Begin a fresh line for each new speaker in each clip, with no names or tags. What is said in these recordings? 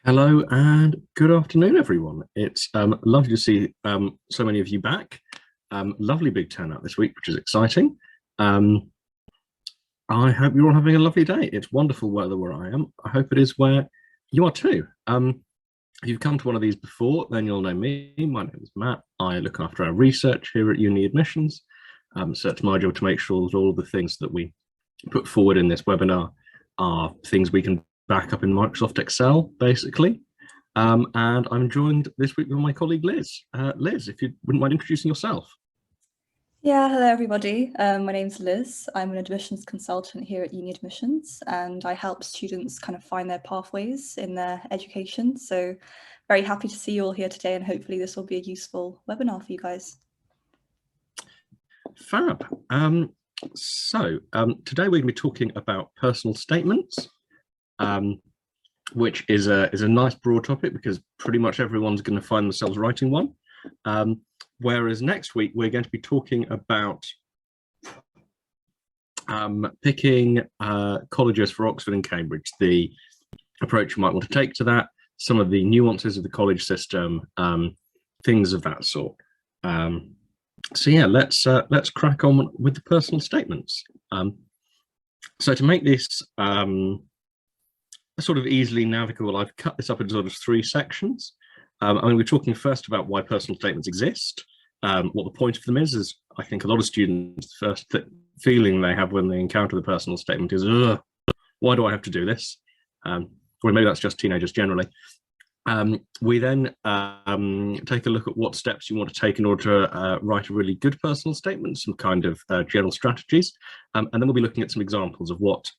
Hello and good afternoon, everyone. It's lovely to see so many of you back. Lovely big turnout this week, which is exciting. Um, I hope you're all having a lovely day. It's wonderful weather where I am. I hope it is where you are too. If you've come to one of these before, then you'll know me. My name is Matt. I look after our research here at UniAdmissions. So it's my job to make sure that all of the things that we put forward in this webinar are things we can back up in Microsoft Excel, basically. And I'm joined this week with my colleague Liz. Liz, if you wouldn't mind introducing yourself.
Yeah, hello everybody. My name's Liz. I'm an admissions consultant here at UniAdmissions, and I help students kind of find their pathways in their education. So very happy to see you all here today, and hopefully this will be a useful webinar for you guys.
Fab. Today we're going to be talking about personal statements, which is a nice broad topic because pretty much everyone's going to find themselves writing one. Whereas next week we're going to be talking about picking colleges for Oxford and Cambridge, the approach you might want to take to that, some of the nuances of the college system, things of that sort. So yeah, let's crack on with the personal statements. So to make this sort of easily navigable, I've cut this up into sort of three sections. I'm going to be talking first about why personal statements exist, what the point of them is I think a lot of students, the first feeling they have when they encounter the personal statement is, why do I have to do this? Or maybe that's just teenagers generally. We then take a look at what steps you want to take in order to write a really good personal statement, some kind of general strategies, and then we'll be looking at some examples of what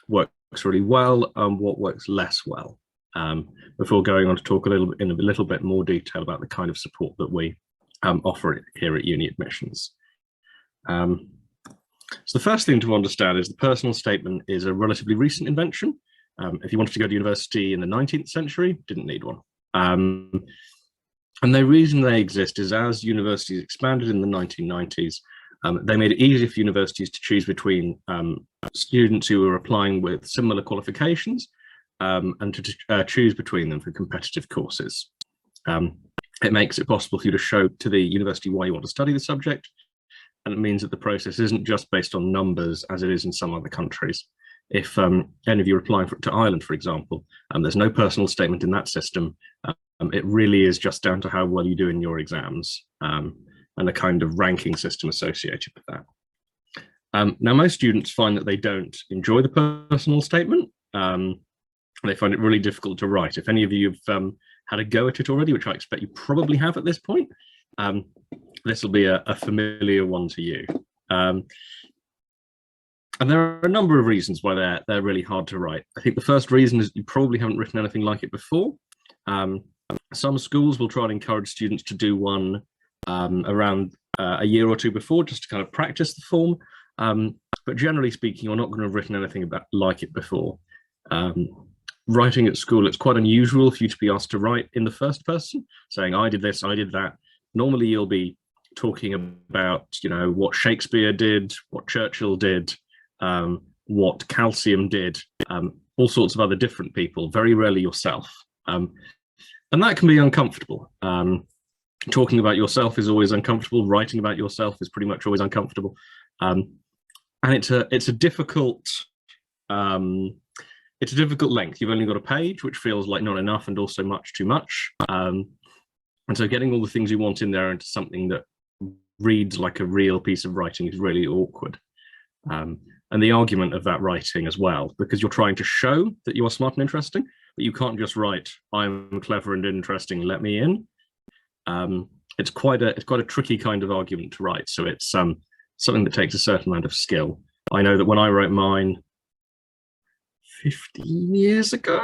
works really well and what works less well, before going on to talk in a little bit more detail about the kind of support that we offer here at UniAdmissions. So the first thing to understand is the personal statement is a relatively recent invention. If you wanted to go to university in the 19th century, didn't need one. And the reason they exist is as universities expanded in the 1990s, they made it easier for universities to choose between students who were applying with similar qualifications and to choose between them for competitive courses. It makes it possible for you to show to the university why you want to study the subject, and it means that the process isn't just based on numbers as it is in some other countries. If any of you are applying to Ireland, for example, there's no personal statement in that system. It really is just down to how well you do in your exams and a kind of ranking system associated with that. Now, most students find that they don't enjoy the personal statement. They find it really difficult to write. If any of you have had a go at it already, which I expect you probably have at this point, this will be a familiar one to you. And there are a number of reasons why they're really hard to write. I think the first reason is you probably haven't written anything like it before. Some schools will try and encourage students to do one around a year or two before, just to kind of practice the form. But generally speaking, you're not going to have written anything like it before. Writing at school, it's quite unusual for you to be asked to write in the first person, saying, I did this, I did that. Normally you'll be talking about, what Shakespeare did, what Churchill did, what Calcium did, all sorts of other different people, very rarely yourself. And that can be uncomfortable. Talking about yourself is always uncomfortable. Writing about yourself is pretty much always uncomfortable. And it's a difficult length. You've only got a page, which feels like not enough and also much too much. And so getting all the things you want in there into something that reads like a real piece of writing is really awkward. And the argument of that writing as well, because you're trying to show that you are smart and interesting, but you can't just write, I'm clever and interesting, let me in. It's quite a tricky kind of argument to write. So it's something that takes a certain amount of skill. I know that when I wrote mine 15 years ago,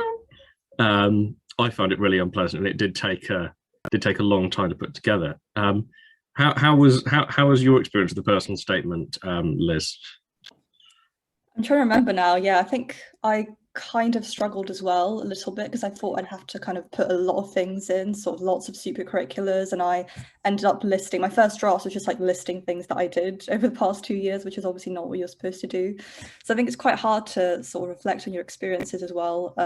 I found it really unpleasant, and it did take a long time to put together. How was your experience with the personal statement, Liz?
I'm trying to remember now. Yeah, I think I kind of struggled as well a little bit because I thought I'd have to kind of put a lot of things in, sort of lots of supercurriculars, and I ended up listing, my first draft was just like listing things that I did over the past 2 years, which is obviously not what you're supposed to do. So I think it's quite hard to sort of reflect on your experiences as well.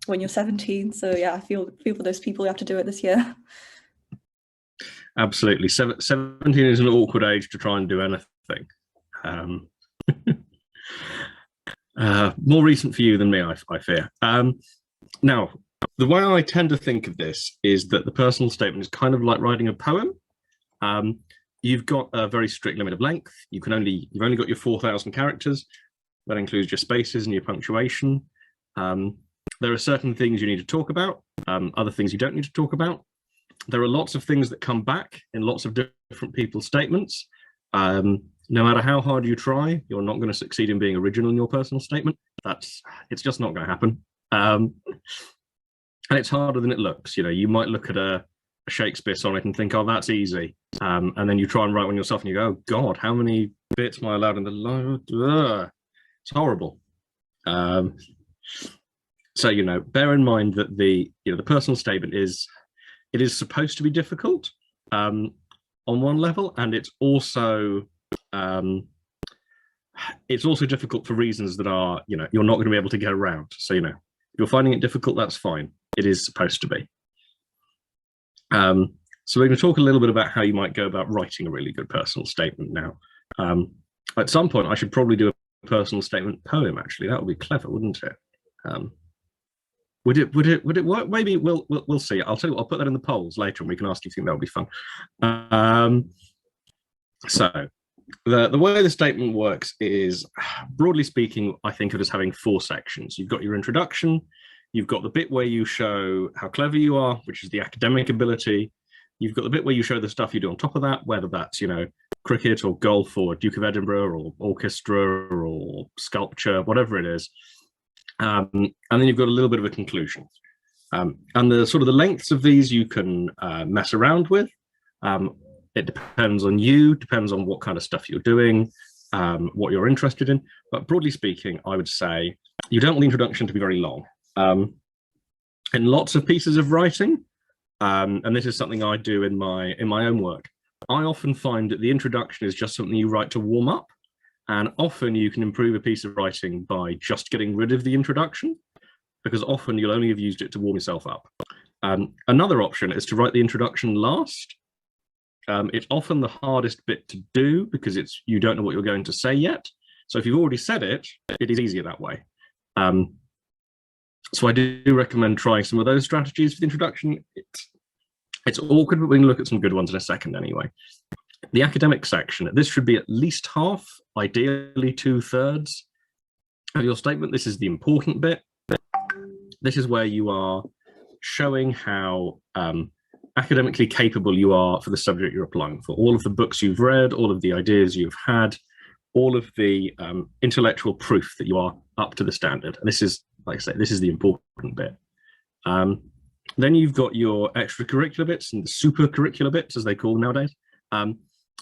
when you're 17. So yeah, I feel for those people who have to do it this year.
Absolutely. 17 is an awkward age to try and do anything. More recent for you than me, I fear. Now, the way I tend to think of this is that the personal statement is kind of like writing a poem. You've got a very strict limit of length. You've only got your 4,000 characters. That includes your spaces and your punctuation. There are certain things you need to talk about, other things you don't need to talk about. There are lots of things that come back in lots of different people's statements. No matter how hard you try, you're not going to succeed in being original in your personal statement. It's just not going to happen. And it's harder than it looks. You know, you might look at a Shakespeare sonnet and think, oh, that's easy. And then you try and write one yourself and you go, oh God, how many bits am I allowed in the line? It's horrible. So, you know, bear in mind that the personal statement is supposed to be difficult on one level, and it's also difficult for reasons that are, you know, you're not going to be able to get around. So, you know, if you're finding it difficult, that's fine. It is supposed to be. So we're going to talk a little bit about how you might go about writing a really good personal statement now. At some point, I should probably do a personal statement poem, actually. That would be clever, wouldn't it? Would it work? Maybe we'll see. I'll tell you what, I'll put that in the polls later and we can ask if you think that would be fun. So the way the statement works is, broadly speaking, I think of it as having 4 sections. You've got your introduction, you've got the bit where you show how clever you are, which is the academic ability. You've got the bit where you show the stuff you do on top of that, whether that's, you know, cricket or golf or Duke of Edinburgh or orchestra or sculpture, whatever it is. And then you've got a little bit of a conclusion. And the sort of the lengths of these you can mess around with. It depends on you, depends on what kind of stuff you're doing, what you're interested in. But broadly speaking, I would say you don't want the introduction to be very long. In lots of pieces of writing, and this is something I do in my own work, I often find that the introduction is just something you write to warm up. And often you can improve a piece of writing by just getting rid of the introduction, because often you'll only have used it to warm yourself up. Another option is to write the introduction last. It's often the hardest bit to do because you don't know what you're going to say yet. So if you've already said it, it is easier that way. So I do recommend trying some of those strategies for the introduction. It's awkward, but we can look at some good ones in a second anyway. The academic section, this should be at least half, ideally 2/3 of your statement. This is the important bit. This is where you are showing how academically capable you are for the subject you're applying for. All of the books you've read, all of the ideas you've had, all of the intellectual proof that you are up to the standard. And this is, like I say, this is the important bit. Then you've got your extracurricular bits and the supercurricular bits, as they call nowadays.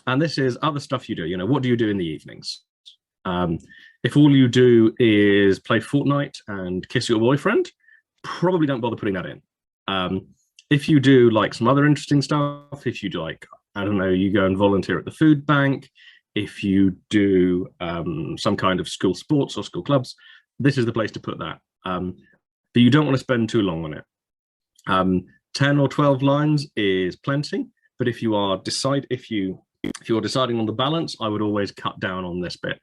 And this is other stuff you do. You know, what do you do in the evenings? If all you do is play Fortnite and kiss your boyfriend, probably don't bother putting that in. If you do like some other interesting stuff, if you do like, I don't know, you go and volunteer at the food bank, if you do some kind of school sports or school clubs, this is the place to put that. But you don't want to spend too long on it. 10 or 12 lines is plenty, but if you're deciding on the balance, I would always cut down on this bit.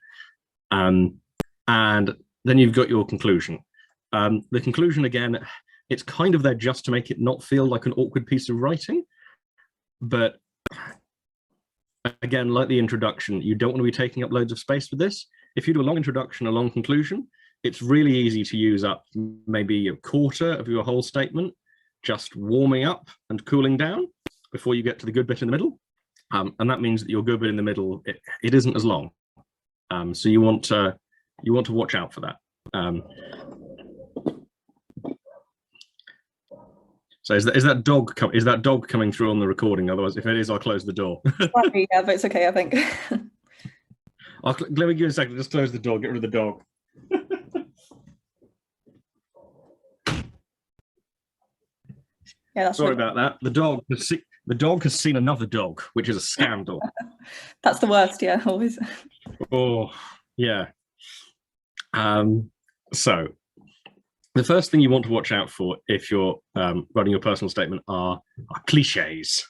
And then you've got your conclusion. The conclusion, again, it's kind of there just to make it not feel like an awkward piece of writing. But again, like the introduction, you don't want to be taking up loads of space with this. If you do a long introduction, a long conclusion, it's really easy to use up maybe a quarter of your whole statement, just warming up and cooling down before you get to the good bit in the middle. And that means that your good bit in the middle, it isn't as long. So you want to watch out for that. So is that dog coming through on the recording? Otherwise, if it is, I'll close the door.
Sorry, yeah, but it's okay, I think.
Let me give you a second. Just close the door. Get rid of the dog.
Yeah, that's
sorry about that. The dog has seen another dog, which is a scandal.
That's the worst, yeah, always.
Oh, yeah. So the first thing you want to watch out for if you're writing your personal statement are cliches.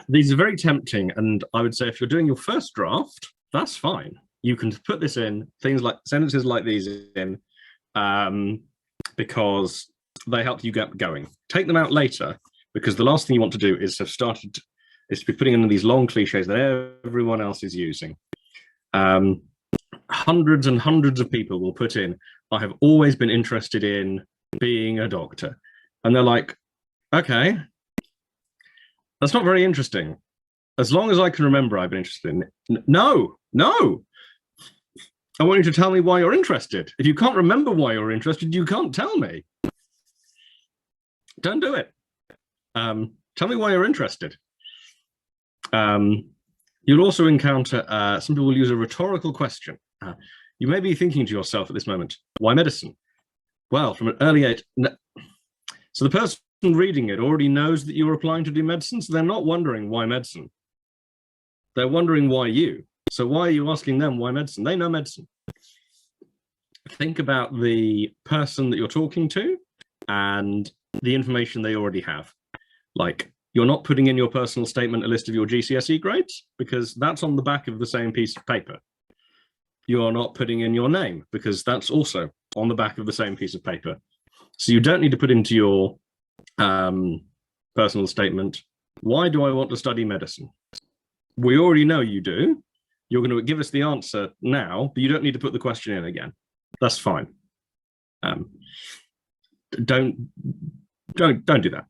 These are very tempting, and I would say if you're doing your first draft, that's fine. You can put this in, things like sentences like these in, because they help you get going. Take them out later, because the last thing you want to do is to be putting in these long cliches that everyone else is using. Hundreds and hundreds of people will put in, I have always been interested in being a doctor. And they're like, okay, that's not very interesting. As long as I can remember, I've been interested in it. No. I want you to tell me why you're interested. If you can't remember why you're interested, you can't tell me. Don't do it. Tell me why you're interested. You'll also encounter, some people will use a rhetorical question. You may be thinking to yourself at this moment, why medicine? Well, from an early age, so the person reading it already knows that you're applying to do medicine, so they're not wondering why medicine. They're wondering why you. So why are you asking them why medicine? They know medicine. Think about the person that you're talking to and the information they already have. Like, you're not putting in your personal statement a list of your GCSE grades, because that's on the back of the same piece of paper. You're not putting in your name, because that's also on the back of the same piece of paper. So you don't need to put into your personal statement, why do I want to study medicine? We already know you do. You're going to give us the answer now, but you don't need to put the question in again. That's fine. Don't do that.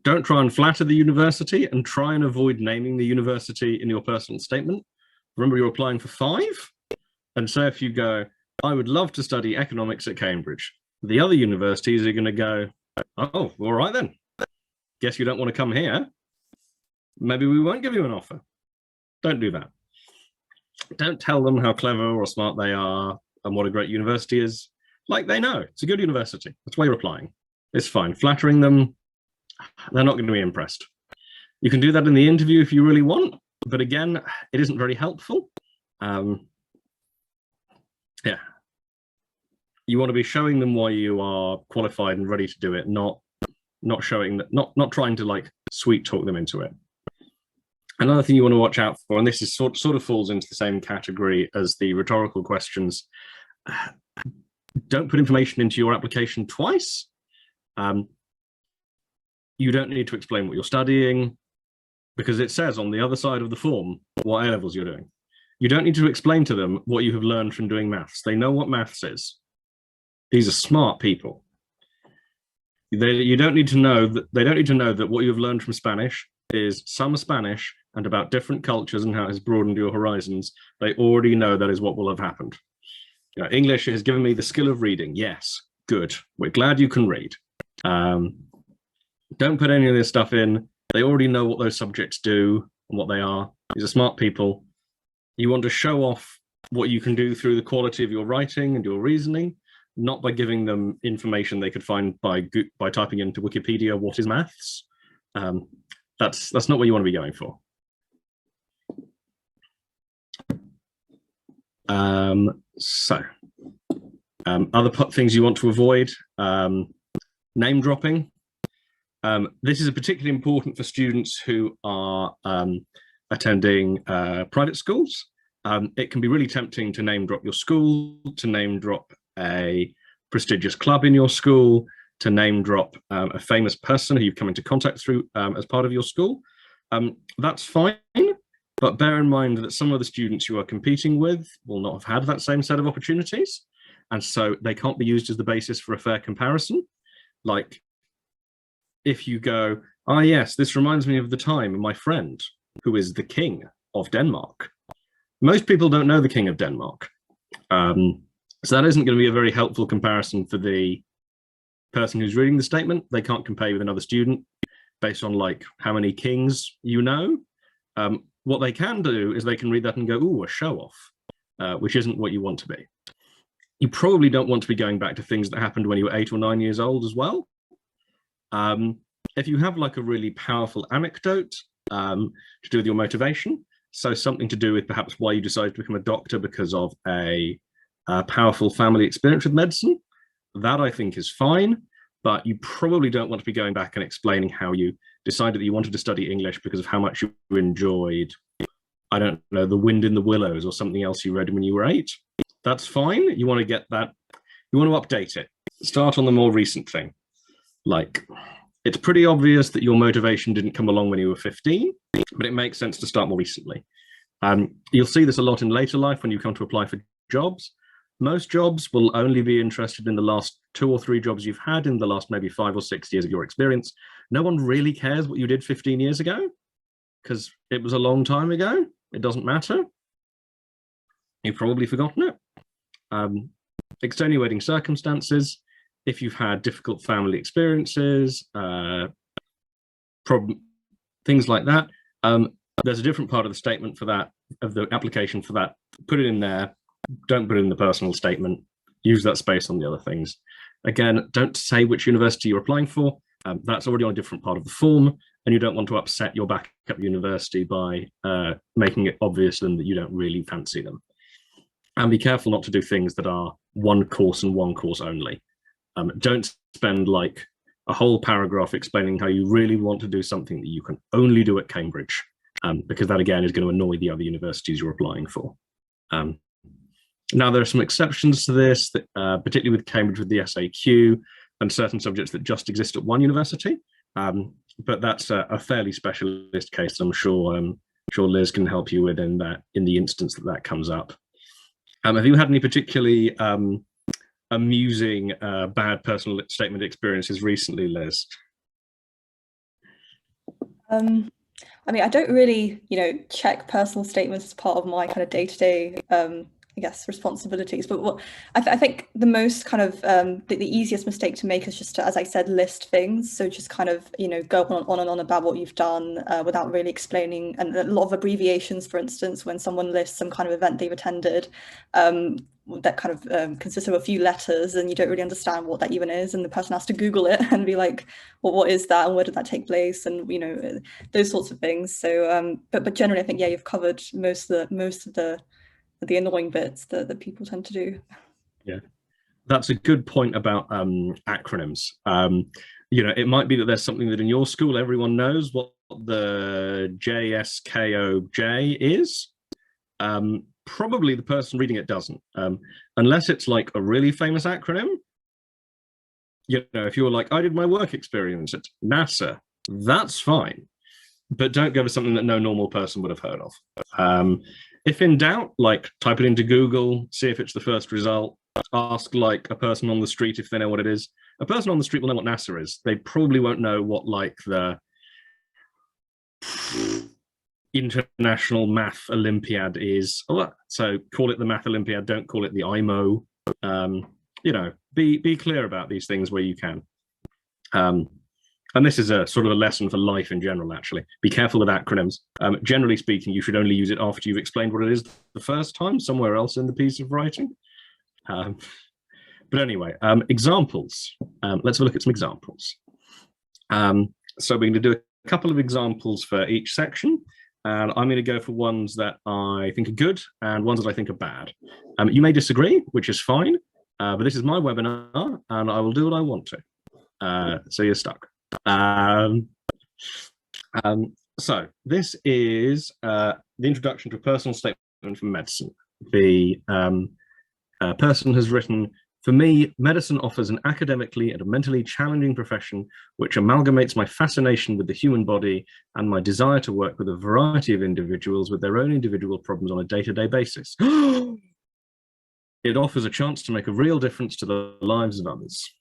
Don't try and flatter the university, and try and avoid naming the university in your personal statement. Remember, you're applying for 5. And so if you go, I would love to study economics at Cambridge, the other universities are going to go, oh, all right then. Guess you don't want to come here. Maybe we won't give you an offer. Don't do that. Don't tell them how clever or smart they are and what a great university is. Like, they know it's a good university. That's why you're applying. It's fine. Flattering them, they're not going to be impressed. You can do that in the interview if you really want, but again, it isn't very helpful. Yeah. You want to be showing them why you are qualified and ready to do it, not showing that, not trying to like sweet talk them into it. Another thing you want to watch out for, and this is sort of falls into the same category as the rhetorical questions, don't put information into your application twice. You don't need to explain what you're studying, because it says on the other side of the form what A-levels you're doing. You don't need to explain to them what you have learned from doing maths. They know what maths is. These are smart people. You don't need to know that. They don't need to know that what you've learned from Spanish is some Spanish and about different cultures and how it has broadened your horizons. They already know that is what will have happened. You know, English has given me the skill of reading. Yes, good. We're glad you can read. Don't put any of this stuff in. They already know what those subjects do and what they are. These are smart people. You want to show off what you can do through the quality of your writing and your reasoning, not by giving them information they could find by typing into Wikipedia, what is maths? That's not what you want to be going for. Other things you want to avoid, name dropping. This is particularly important for students who are attending private schools. It can be really tempting to name drop your school, to name drop a prestigious club in your school, to name drop a famous person who you've come into contact through as part of your school. That's fine, but bear in mind that some of the students you are competing with will not have had that same set of opportunities, and so they can't be used as the basis for a fair comparison. Like, if you go, ah, yes, this reminds me of the time of my friend who is the king of Denmark. Most people don't know the king of Denmark. So that isn't going to be a very helpful comparison for the person who's reading the statement. They can't compare with another student based on like how many kings you know. What they can do is they can read that and go, ooh, a show off, which isn't what you want to be. You probably don't want to be going back to things that happened when you were 8 or 9 years old as well. If you have like a really powerful anecdote to do with your motivation, So something to do with perhaps why you decided to become a doctor because of a powerful family experience with medicine. That I think is fine, but you probably don't want to be going back and explaining how you decided that you wanted to study English because of how much you enjoyed, I don't know, The Wind in the Willows or something else you read when you were 8. That's fine. You want to get that, you want to update it. Start on the more recent thing. Like, it's pretty obvious that your motivation didn't come along when you were 15, but it makes sense to start more recently. You'll see this a lot in later life when you come to apply for jobs. Most jobs will only be interested in the last 2 or 3 jobs you've had in the last maybe 5 or 6 years of your experience. No one really cares what you did 15 years ago because it was a long time ago. It doesn't matter. You've probably forgotten it. Extenuating circumstances, if you've had difficult family experiences, things like that, there's a different part of the statement for that, of the application for that. Put it in there. Don't put it in the personal statement. Use that space on the other things. Again, don't say which university you're applying for. That's already on a different part of the form, and you don't want to upset your backup university by making it obvious to them that you don't really fancy them. And be careful not to do things that are one course and one course only. Don't spend like a whole paragraph explaining how you really want to do something that you can only do at Cambridge, because that again is going to annoy the other universities you're applying for. Now, there are some exceptions to this, that, particularly with Cambridge with the SAQ and certain subjects that just exist at one university. But that's a fairly specialist case. I'm sure Liz can help you with in the instance that comes up. Have you had any particularly amusing bad personal statement experiences recently, Liz?
I mean, I don't really, check personal statements as part of my kind of day-to-day, I guess, responsibilities. But what I think the most kind of the easiest mistake to make is just to, as I said, list things. So just kind of, go on and on about what you've done without really explaining. And a lot of abbreviations, for instance, when someone lists some kind of event they've attended, that kind of consists of a few letters, and you don't really understand what that even is, and the person has to Google it and be like, well, what is that and where did that take place, and those sorts of things. So but generally I think, yeah, you've covered most of the annoying bits that people tend to do. Yeah,
that's a good point about acronyms. It might be that there's something that in your school everyone knows what the JSKOJ is. Probably the person reading it doesn't, unless it's like a really famous acronym. If you're like, I did my work experience at NASA, that's fine, but don't go with something that no normal person would have heard of. If in doubt, like, type it into Google, see if it's the first result, ask like a person on the street if they know what it is. A person on the street will know what NASA is. They probably won't know what like the International Math Olympiad is. So call it the Math Olympiad, don't call it the IMO. Be clear about these things where you can. And this is a sort of a lesson for life in general, actually. Be careful with acronyms. Generally speaking, you should only use it after you've explained what it is the first time, somewhere else in the piece of writing. But anyway, examples. Let's have a look at some examples. So we're going to do a couple of examples for each section. And I'm going to go for ones that I think are good and ones that I think are bad. You may disagree, which is fine, but this is my webinar and I will do what I want to. So you're stuck. So this is the introduction to a personal statement from medicine. The person has written, "For me, medicine offers an academically and a mentally challenging profession which amalgamates my fascination with the human body and my desire to work with a variety of individuals with their own individual problems on a day-to-day basis. It offers a chance to make a real difference to the lives of others."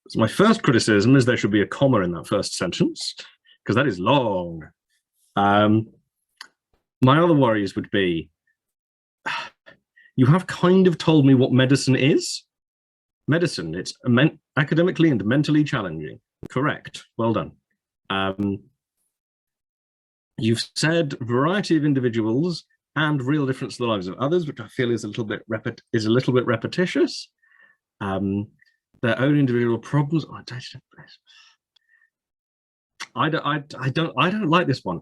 So my first criticism is there should be a comma in that first sentence, because that is long. My other worries would be, you have kind of told me what medicine is. Medicine, it's academically and mentally challenging. Correct, well done. You've said variety of individuals and real difference to the lives of others, which I feel is a little bit repetitious. Their own individual problems. I don't like this one.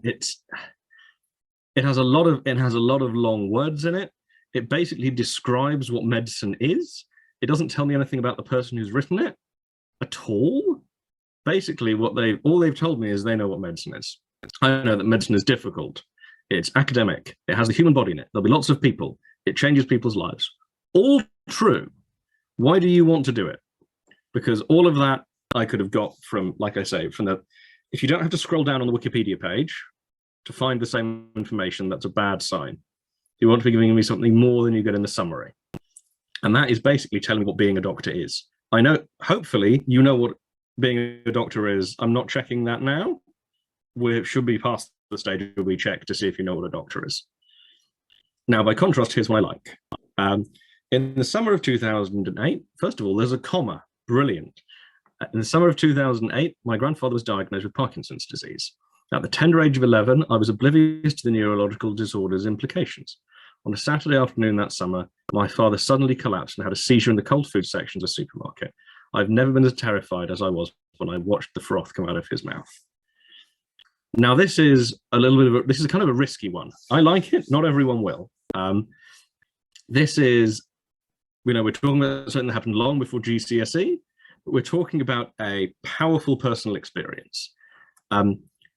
It has a lot of long words in it. It basically describes what medicine is. It doesn't tell me anything about the person who's written it at all. Basically, all they've told me is they know what medicine is. I know that medicine is difficult. It's academic. It has the human body in it. There'll be lots of people. It changes people's lives. All true. Why do you want to do it? Because all of that I could have got from, like I say, if you don't have to scroll down on the Wikipedia page to find the same information, that's a bad sign. You want to be giving me something more than you get in the summary. And that is basically telling me what being a doctor is. I know, hopefully, you know what being a doctor is. I'm not checking that now. We should be past the stage where we check to see if you know what a doctor is. Now, by contrast, here's what I like. In the summer of 2008, first of all, there's a comma. Brilliant. In the summer of 2008, my grandfather was diagnosed with Parkinson's disease. At the tender age of 11, I was oblivious to the neurological disorder's implications. On a Saturday afternoon that summer, my father suddenly collapsed and had a seizure in the cold food section of a supermarket. I've never been as terrified as I was when I watched the froth come out of his mouth. Now, this is kind of a risky one. I like it. Not everyone will. This is, we're talking about something that happened long before GCSE, but we're talking about a powerful personal experience.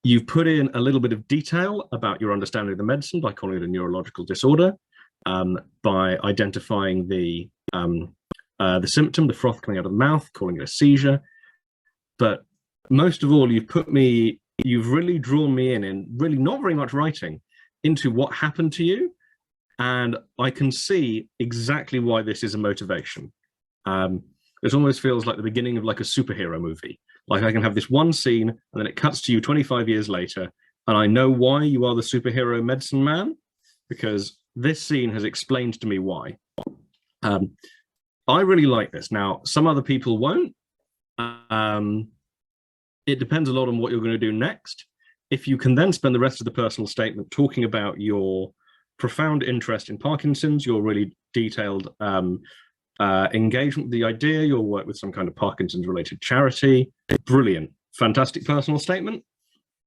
You've put in a little bit of detail about your understanding of the medicine by calling it a neurological disorder, by identifying the symptom, the froth coming out of the mouth, calling it a seizure. But most of all, you've really drawn me in really not very much writing, into what happened to you. And I can see exactly why this is a motivation. It almost feels like the beginning of like a superhero movie. Like I can have this one scene and then it cuts to you 25 years later, and I know why you are the superhero medicine man, because this scene has explained to me why. I really like this. Now, some other people won't. It depends a lot on what you're going to do next. If you can then spend the rest of the personal statement talking about your profound interest in Parkinson's, your really detailed engagement with the idea, your work with some kind of Parkinson's related charity, brilliant, fantastic personal statement.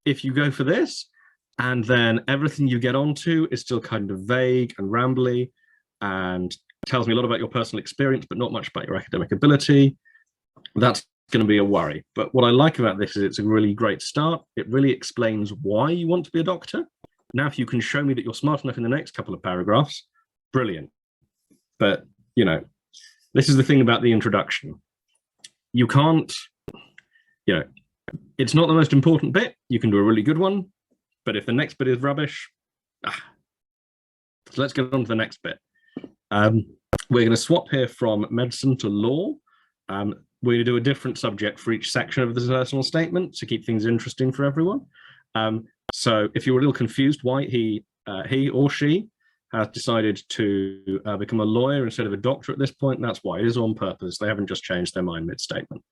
If you go for this, and then everything you get onto is still kind of vague and rambly and tells me a lot about your personal experience, but not much about your academic ability, that's going to be a worry. But what I like about this is it's a really great start. It really explains why you want to be a doctor. Now, if you can show me that you're smart enough in the next couple of paragraphs, brilliant. But, this is the thing about the introduction. You can't, it's not the most important bit. You can do a really good one, but if the next bit is rubbish, so let's get on to the next bit. We're going to swap here from medicine to law. We're going to do a different subject for each section of the personal statement to keep things interesting for everyone. So if you're a little confused why he or she has decided to become a lawyer instead of a doctor at this point, that's why. It is on purpose. They haven't just changed their mind mid-statement.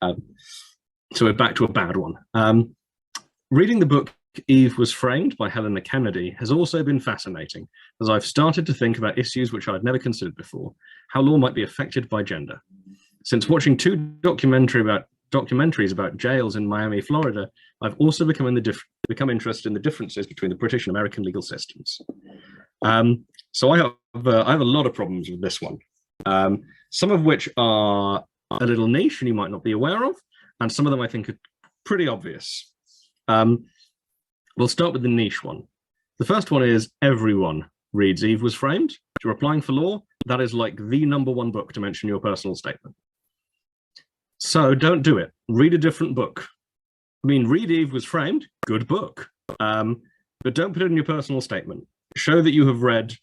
So we're back to a bad one. Reading the book Eve Was Framed by Helena Kennedy has also been fascinating, as I've started to think about issues which I'd never considered before, how law might be affected by gender. Since watching two documentaries about jails in Miami, Florida, I've also become interested in the differences between the British and American legal systems. So I have a lot of problems with this one, some of which are a little niche and you might not be aware of, and some of them I think are pretty obvious. We'll start with the niche one. The first one is everyone reads Eve Was Framed. If you're applying for law, that is like the #1 book to mention your personal statement. So don't do it. Read a different book. I mean, read Eve Was Framed, good book. But don't put it in your personal statement. Show that you have read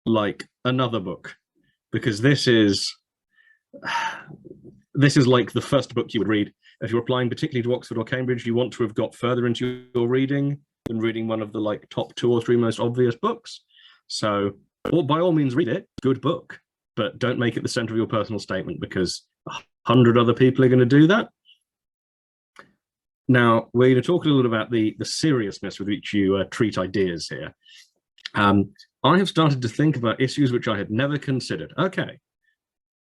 like another book, because this is like the first book you would read. If you're applying particularly to Oxford or Cambridge, you want to have got further into your reading than reading one of the like top 2 or 3 most obvious books. So by all means read it, good book, but don't make it the center of your personal statement, because 100 other people are going to do that. Now, we're going to talk a little about the seriousness with which you treat ideas here. I have started to think about issues which I had never considered. Okay,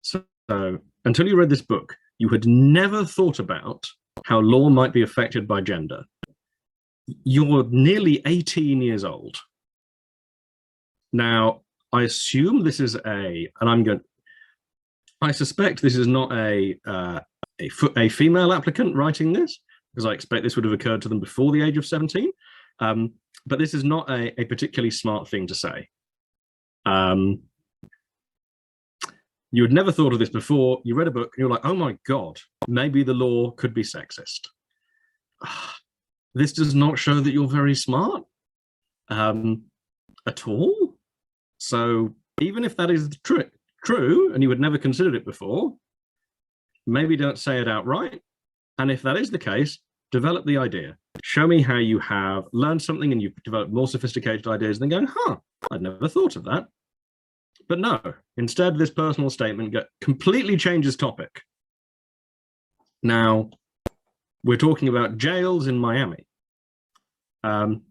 so until you read this book, you had never thought about how law might be affected by gender. You're nearly 18 years old. Now, I assume this is I suspect this is not a female applicant writing this, because I expect this would have occurred to them before the age of 17. But this is not a particularly smart thing to say. You had never thought of this before. You read a book and you're like, oh my God, maybe the law could be sexist. This does not show that you're very smart at all. So even if that is true and you had never considered it before, maybe don't say it outright. And if that is the case, develop the idea. Show me how you have learned something and you've developed more sophisticated ideas than going, I'd never thought of that. But no, instead, this personal statement completely changes topic. Now, we're talking about jails in Miami. Now,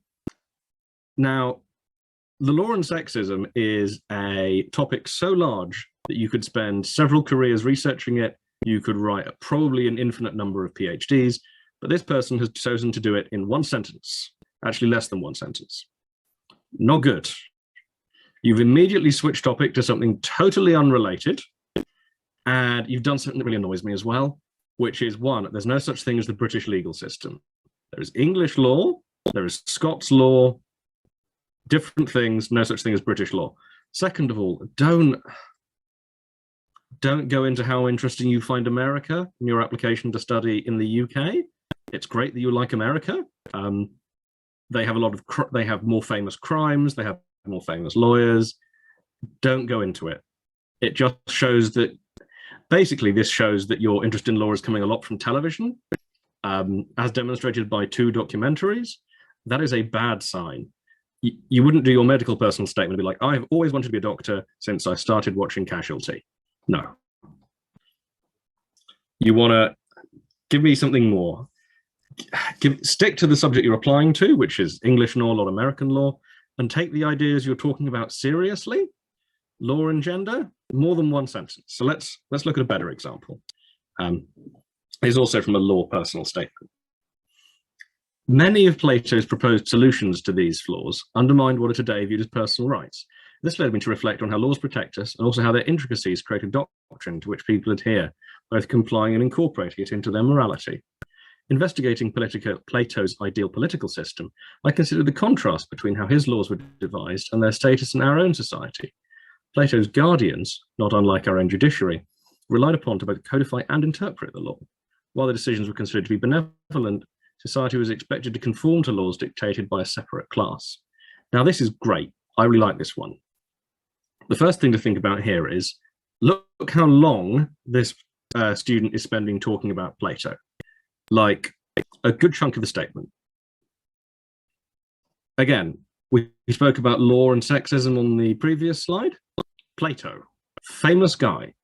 the law and sexism is a topic so large that you could spend several careers researching it. You could write probably an infinite number of PhDs, but this person has chosen to do it in one sentence, actually less than one sentence. Not good. You've immediately switched topic to something totally unrelated, and you've done something that really annoys me as well, which is one, there's no such thing as the British legal system. There is English law, there is Scots law, different things, no such thing as British law. Second of all, don't go into how interesting you find America in your application to study in the UK. It's great that you like America. They have they have more famous crimes, they have more famous lawyers. Don't go into it. It just shows that, basically, this shows that your interest in law is coming a lot from television, as demonstrated by 2 documentaries. That is a bad sign. You wouldn't do your medical personal statement and be like, I've always wanted to be a doctor since I started watching Casualty. No. You want to give me something more. Stick to the subject you're applying to, which is English law, not American law, and take the ideas you're talking about seriously. Law and gender, more than one sentence. So let's look at a better example. It's also from a law personal statement. Many of Plato's proposed solutions to these flaws undermined what are today viewed as personal rights. This led me to reflect on how laws protect us and also how their intricacies create a doctrine to which people adhere, both complying and incorporating it into their morality. Investigating Plato's ideal political system, I considered the contrast between how his laws were devised and their status in our own society. Plato's guardians, not unlike our own judiciary, relied upon to both codify and interpret the law. While the decisions were considered to be benevolent, society was expected to conform to laws dictated by a separate class. Now, this is great. I really like this one. The first thing to think about here is, look how long this student is spending talking about Plato. Like a good chunk of the statement. Again, we spoke about law and sexism on the previous slide. Plato, famous guy.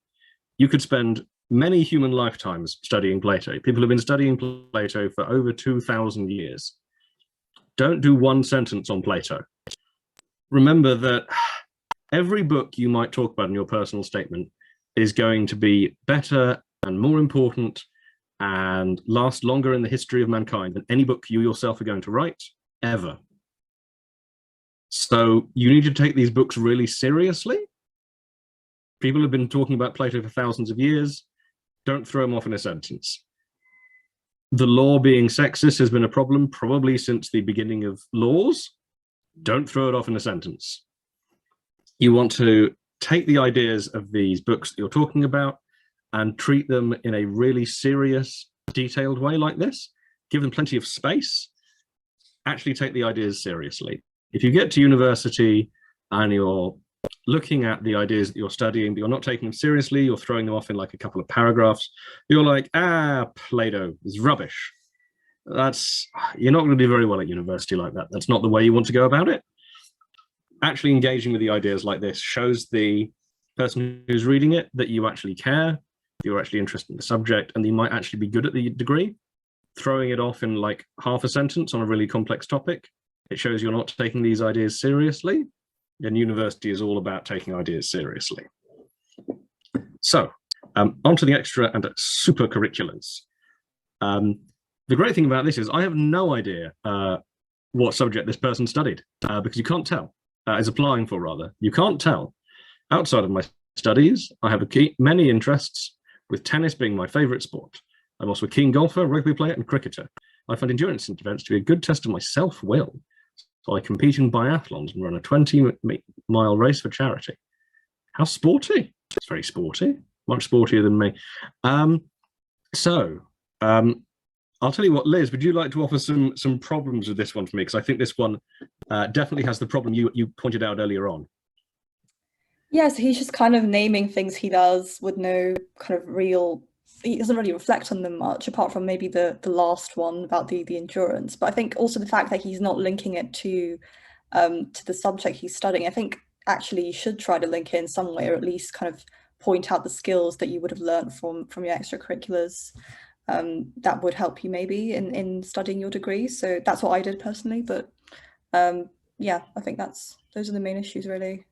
You could spend many human lifetimes studying Plato. People have been studying Plato for over 2,000 years. Don't do one sentence on Plato. Remember that every book you might talk about in your personal statement is going to be better and more important and last longer in the history of mankind than any book you yourself are going to write, ever. So you need to take these books really seriously. People have been talking about Plato for thousands of years. Don't throw them off in a sentence. The law being sexist has been a problem probably since the beginning of laws. Don't throw it off in a sentence. You want to take the ideas of these books that you're talking about and treat them in a really serious, detailed way like this. Give them plenty of space. Actually take the ideas seriously. If you get to university and you're looking at the ideas that you're studying, but you're not taking them seriously, you're throwing them off in like a couple of paragraphs, you're like, Plato is rubbish. You're not going to do very well at university like that. That's not the way you want to go about it. Actually engaging with the ideas like this shows the person who's reading it that you actually care, you're actually interested in the subject, and you might actually be good at the degree. Throwing it off in like half a sentence on a really complex topic, it shows you're not taking these ideas seriously. And university is all about taking ideas seriously. So, onto the extra and super curriculars. The great thing about this is I have no idea what subject this person studied, because you can't tell. is applying for rather. You can't tell. Outside of my studies, I have many interests, with tennis being my favourite sport. I'm also a keen golfer, rugby player, and cricketer. I find endurance events to be a good test of my self-will. So I compete in biathlons and run a 20-mile race for charity. How sporty. It's very sporty, much sportier than me. I'll tell you what, Liz, would you like to offer some problems with this one for me? Because I think this one definitely has the problem you pointed out earlier on.
Yeah, so he's just kind of naming things he does with no kind of real, he doesn't really reflect on them much, apart from maybe the last one about the endurance. But I think also the fact that he's not linking it to the subject he's studying. I think actually you should try to link it in some way, or at least kind of point out the skills that you would have learned from your extracurriculars. That would help you maybe in studying your degree. So that's what I did personally. But yeah, I think those are the main issues really.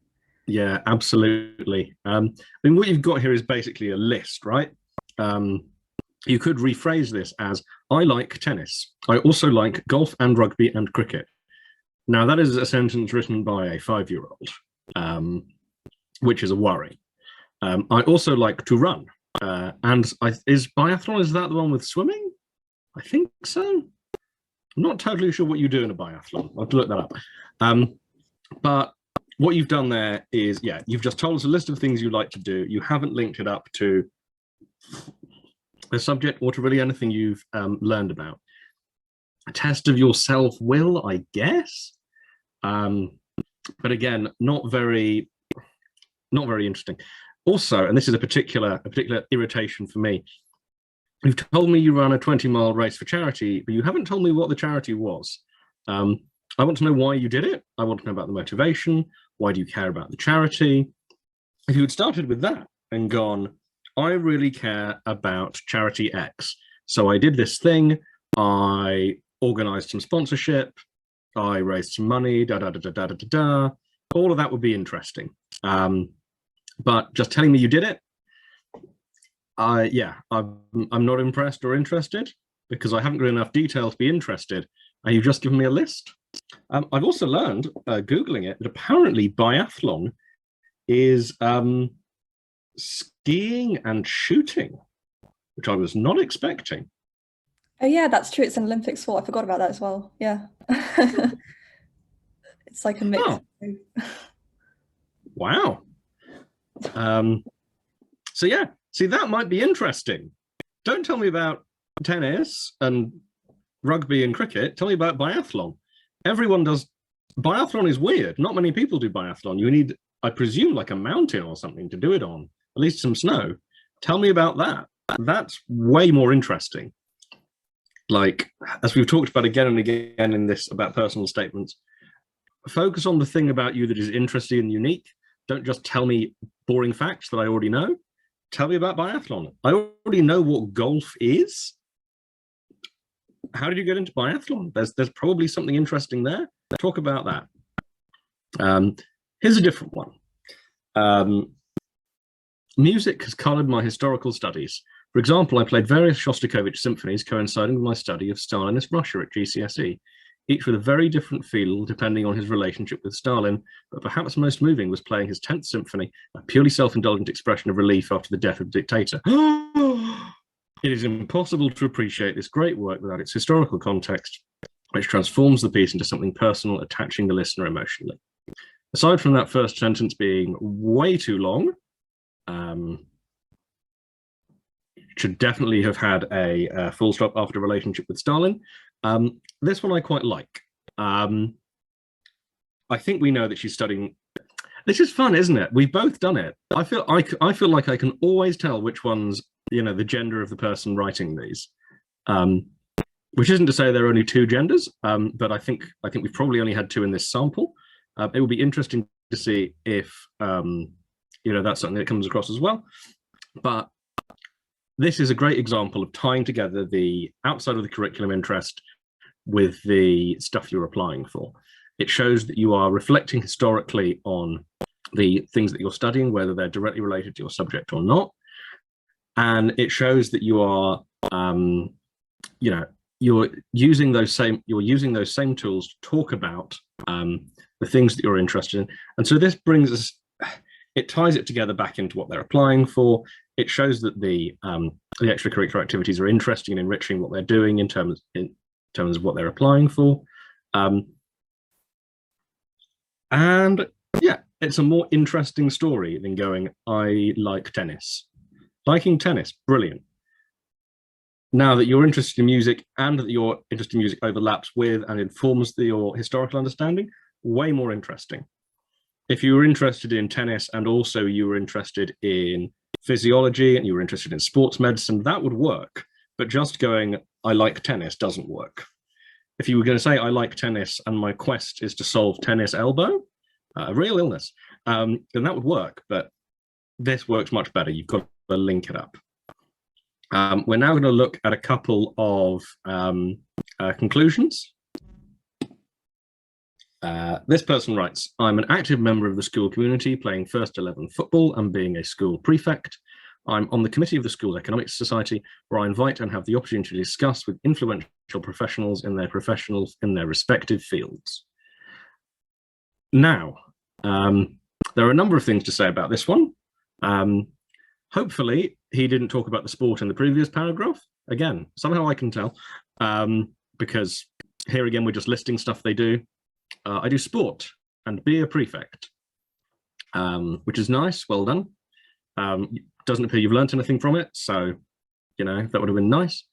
Yeah, absolutely. I mean, what you've got here is basically a list, right? You could rephrase this as, I like tennis. I also like golf and rugby and cricket. Now, that is a sentence written by a 5-year-old, which is a worry. I also like to run. Is biathlon, is that the one with swimming? I think so. I'm not totally sure what you do in a biathlon. I'll have to look that up. But what you've done there is, yeah, you've just told us a list of things you like to do. You haven't linked it up to the subject or to really anything you've learned about. A test of your self-will, I guess. But again, not very interesting. Also, and this is a particular irritation for me, you've told me you run a 20-mile race for charity, but you haven't told me what the charity was. I want to know why you did it. I want to know about the motivation. Why do you care about the charity? If you had started with that and gone, I really care about charity X. So I did this thing. I organized some sponsorship. I raised some money, all of that would be interesting. But just telling me you did it, yeah, I'm not impressed or interested, because I haven't got enough detail to be interested, and you've just given me a list. I've also learned, Googling it, that apparently biathlon is skiing and shooting, which I was not expecting.
Oh yeah, that's true. It's an Olympic sport. I forgot about that as well. Yeah. It's like a mix.
Oh. Wow. So yeah, see, that might be interesting. Don't tell me about tennis and rugby and cricket. Tell me about biathlon. Everyone does. Biathlon is weird. Not many people do biathlon. You need, I presume, like a mountain or something to do it on, at least some snow. Tell me about that. That's way more interesting. Like, as we've talked about again and again in this about personal statements, focus on the thing about you that is interesting and unique. Don't just tell me boring facts that I already know. Tell me about biathlon. I already know what golf is. How did you get into biathlon? There's probably something interesting there. Talk about that. Here's a different one. Music has colored my historical studies. For example, I played various Shostakovich symphonies coinciding with my study of Stalinist Russia at GCSE, each with a very different feel depending on his relationship with Stalin, but perhaps most moving was playing his 10th symphony, a purely self-indulgent expression of relief after the death of the dictator. It is impossible to appreciate this great work without its historical context, which transforms the piece into something personal, attaching the listener emotionally. Aside from that first sentence being way too long, should definitely have had a full stop after relationship with Stalin. This one I quite like. I think we know that she's studying. This is fun, isn't it? We've both done it. I feel like I can always tell which one's, you know, the gender of the person writing these. Which isn't to say there are only two genders, but I think we've probably only had two in this sample. It will be interesting to see if you know, that's something that comes across as well. But this is a great example of tying together the outside of the curriculum interest with the stuff you're applying for. It shows that you are reflecting historically on the things that you're studying, whether they're directly related to your subject or not. And it shows that you are, you're using those same tools to talk about the the things that you're interested in. And so this brings us, it ties it together back into what they're applying for. It shows that the extracurricular activities are interesting and enriching what they're doing in terms of what they're applying for. And yeah, it's a more interesting story than going, I like tennis. Liking tennis, brilliant. Now that you're interested in music and that your interest in music overlaps with and informs your historical understanding, way more interesting. If you were interested in tennis and also you were interested in physiology and you were interested in sports medicine, that would work. But just going, I like tennis doesn't work. If you were going to say, I like tennis and my quest is to solve tennis elbow, a real illness, then that would work. But this works much better. You've got to link it up. We're now going to look at a couple of conclusions. This person writes, I'm an active member of the school community, playing first 11 football and being a school prefect. I'm on the committee of the School Economics Society, where I invite and have the opportunity to discuss with influential professionals in their respective fields. Now, there are a number of things to say about this one. Hopefully, he didn't talk about the sport in the previous paragraph. Again, somehow I can tell, because here again, we're just listing stuff they do. I do sport and be a prefect, which is nice. Well done. Doesn't appear you've learnt anything from it, so you know that would have been nice.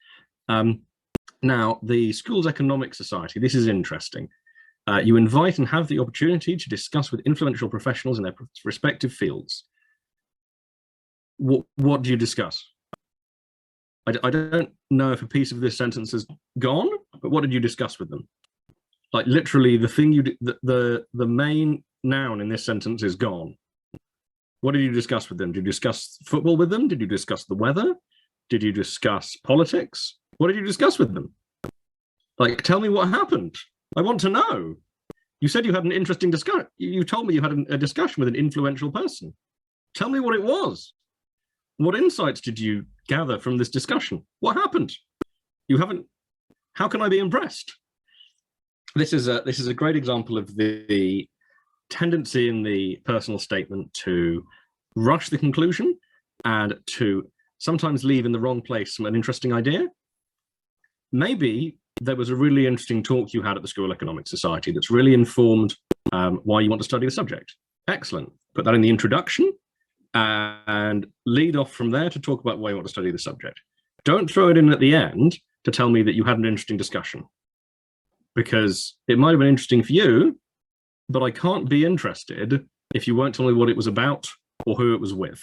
Now, the School's Economic Society. This is interesting. You invite and have the opportunity to discuss with influential professionals in their respective fields. What do you discuss? I don't know if a piece of this sentence has gone, but what did you discuss with them? Like literally, the thing the main noun in this sentence is gone. What did you discuss with them? Did you discuss football with them? Did you discuss the weather? Did you discuss politics? What did you discuss with them? Like, tell me what happened. I want to know. You said you had an interesting discussion. You told me you had a discussion with an influential person. Tell me what it was. What insights did you gather from this discussion? What happened? You haven't. How can I be impressed? This is a great example of the tendency in the personal statement to rush the conclusion and to sometimes leave in the wrong place an interesting idea. Maybe there was a really interesting talk you had at the School Economic Society that's really informed why you want to study the subject. Excellent. Put that in the introduction and lead off from there to talk about why you want to study the subject. Don't throw it in at the end to tell me that you had an interesting discussion, because it might have been interesting for you, but I can't be interested if you won't tell me what it was about or who it was with.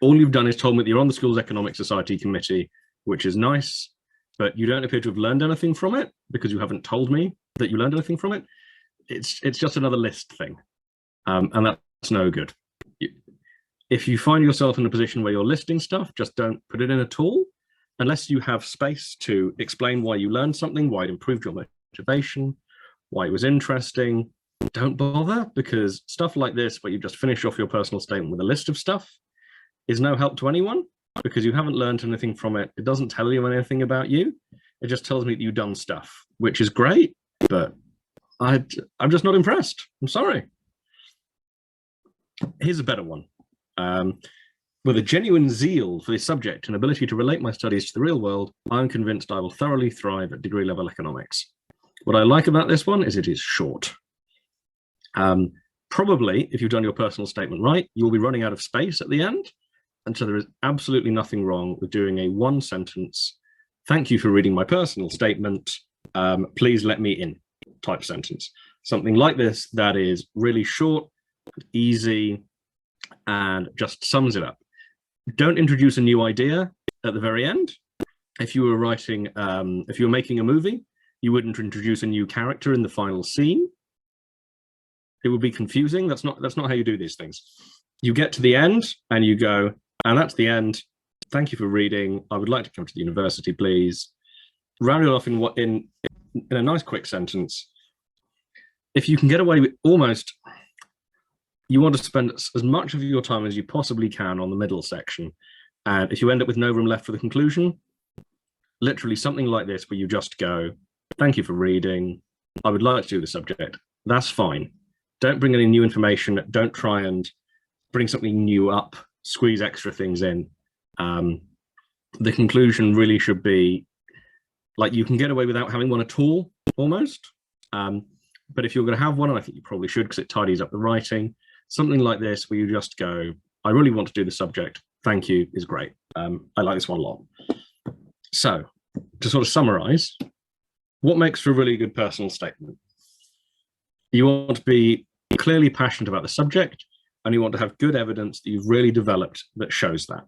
All you've done is told me that you're on the School's Economic Society committee, which is nice, but you don't appear to have learned anything from it because you haven't told me that you learned anything from it. It's just another list thing, and that's no good. If you find yourself in a position where you're listing stuff, just don't put it in at all, unless you have space to explain why you learned something, why it improved your motivation, why it was interesting. Don't bother, because stuff like this, where you just finish off your personal statement with a list of stuff, is no help to anyone, because you haven't learned anything from it. It doesn't tell you anything about you. It just tells me that you've done stuff, which is great, but I'm just not impressed. I'm sorry. Here's a better one. With a genuine zeal for the subject and ability to relate my studies to the real world, I'm convinced I will thoroughly thrive at degree level economics. What I like about this one is it is short. Probably, if you've done your personal statement right, you'll be running out of space at the end. And so there is absolutely nothing wrong with doing a one sentence, thank you for reading my personal statement, please let me in type sentence. Something like this that is really short, easy, and just sums it up. Don't introduce a new idea at the very end. If you were writing, if you were making a movie, you wouldn't introduce a new character in the final scene. It would be confusing. That's not how you do these things. You get to the end and you go, and that's the end. Thank you for reading. I would like to come to the university, please. Round it off in a nice quick sentence. If you can get away with almost, you want to spend as much of your time as you possibly can on the middle section. And if you end up with no room left for the conclusion, literally something like this, where you just go, thank you for reading. I would like to do the subject. That's fine. Don't bring any new information. Don't try and bring something new up, squeeze extra things in. The conclusion really should be, like, you can get away without having one at all, almost. But if you're going to have one, and I think you probably should because it tidies up the writing, something like this where you just go, I really want to do the subject, thank you, is great. I like this one a lot. So, to sort of summarize, what makes for a really good personal statement? You want to be clearly passionate about the subject, and you want to have good evidence that you've really developed that shows that.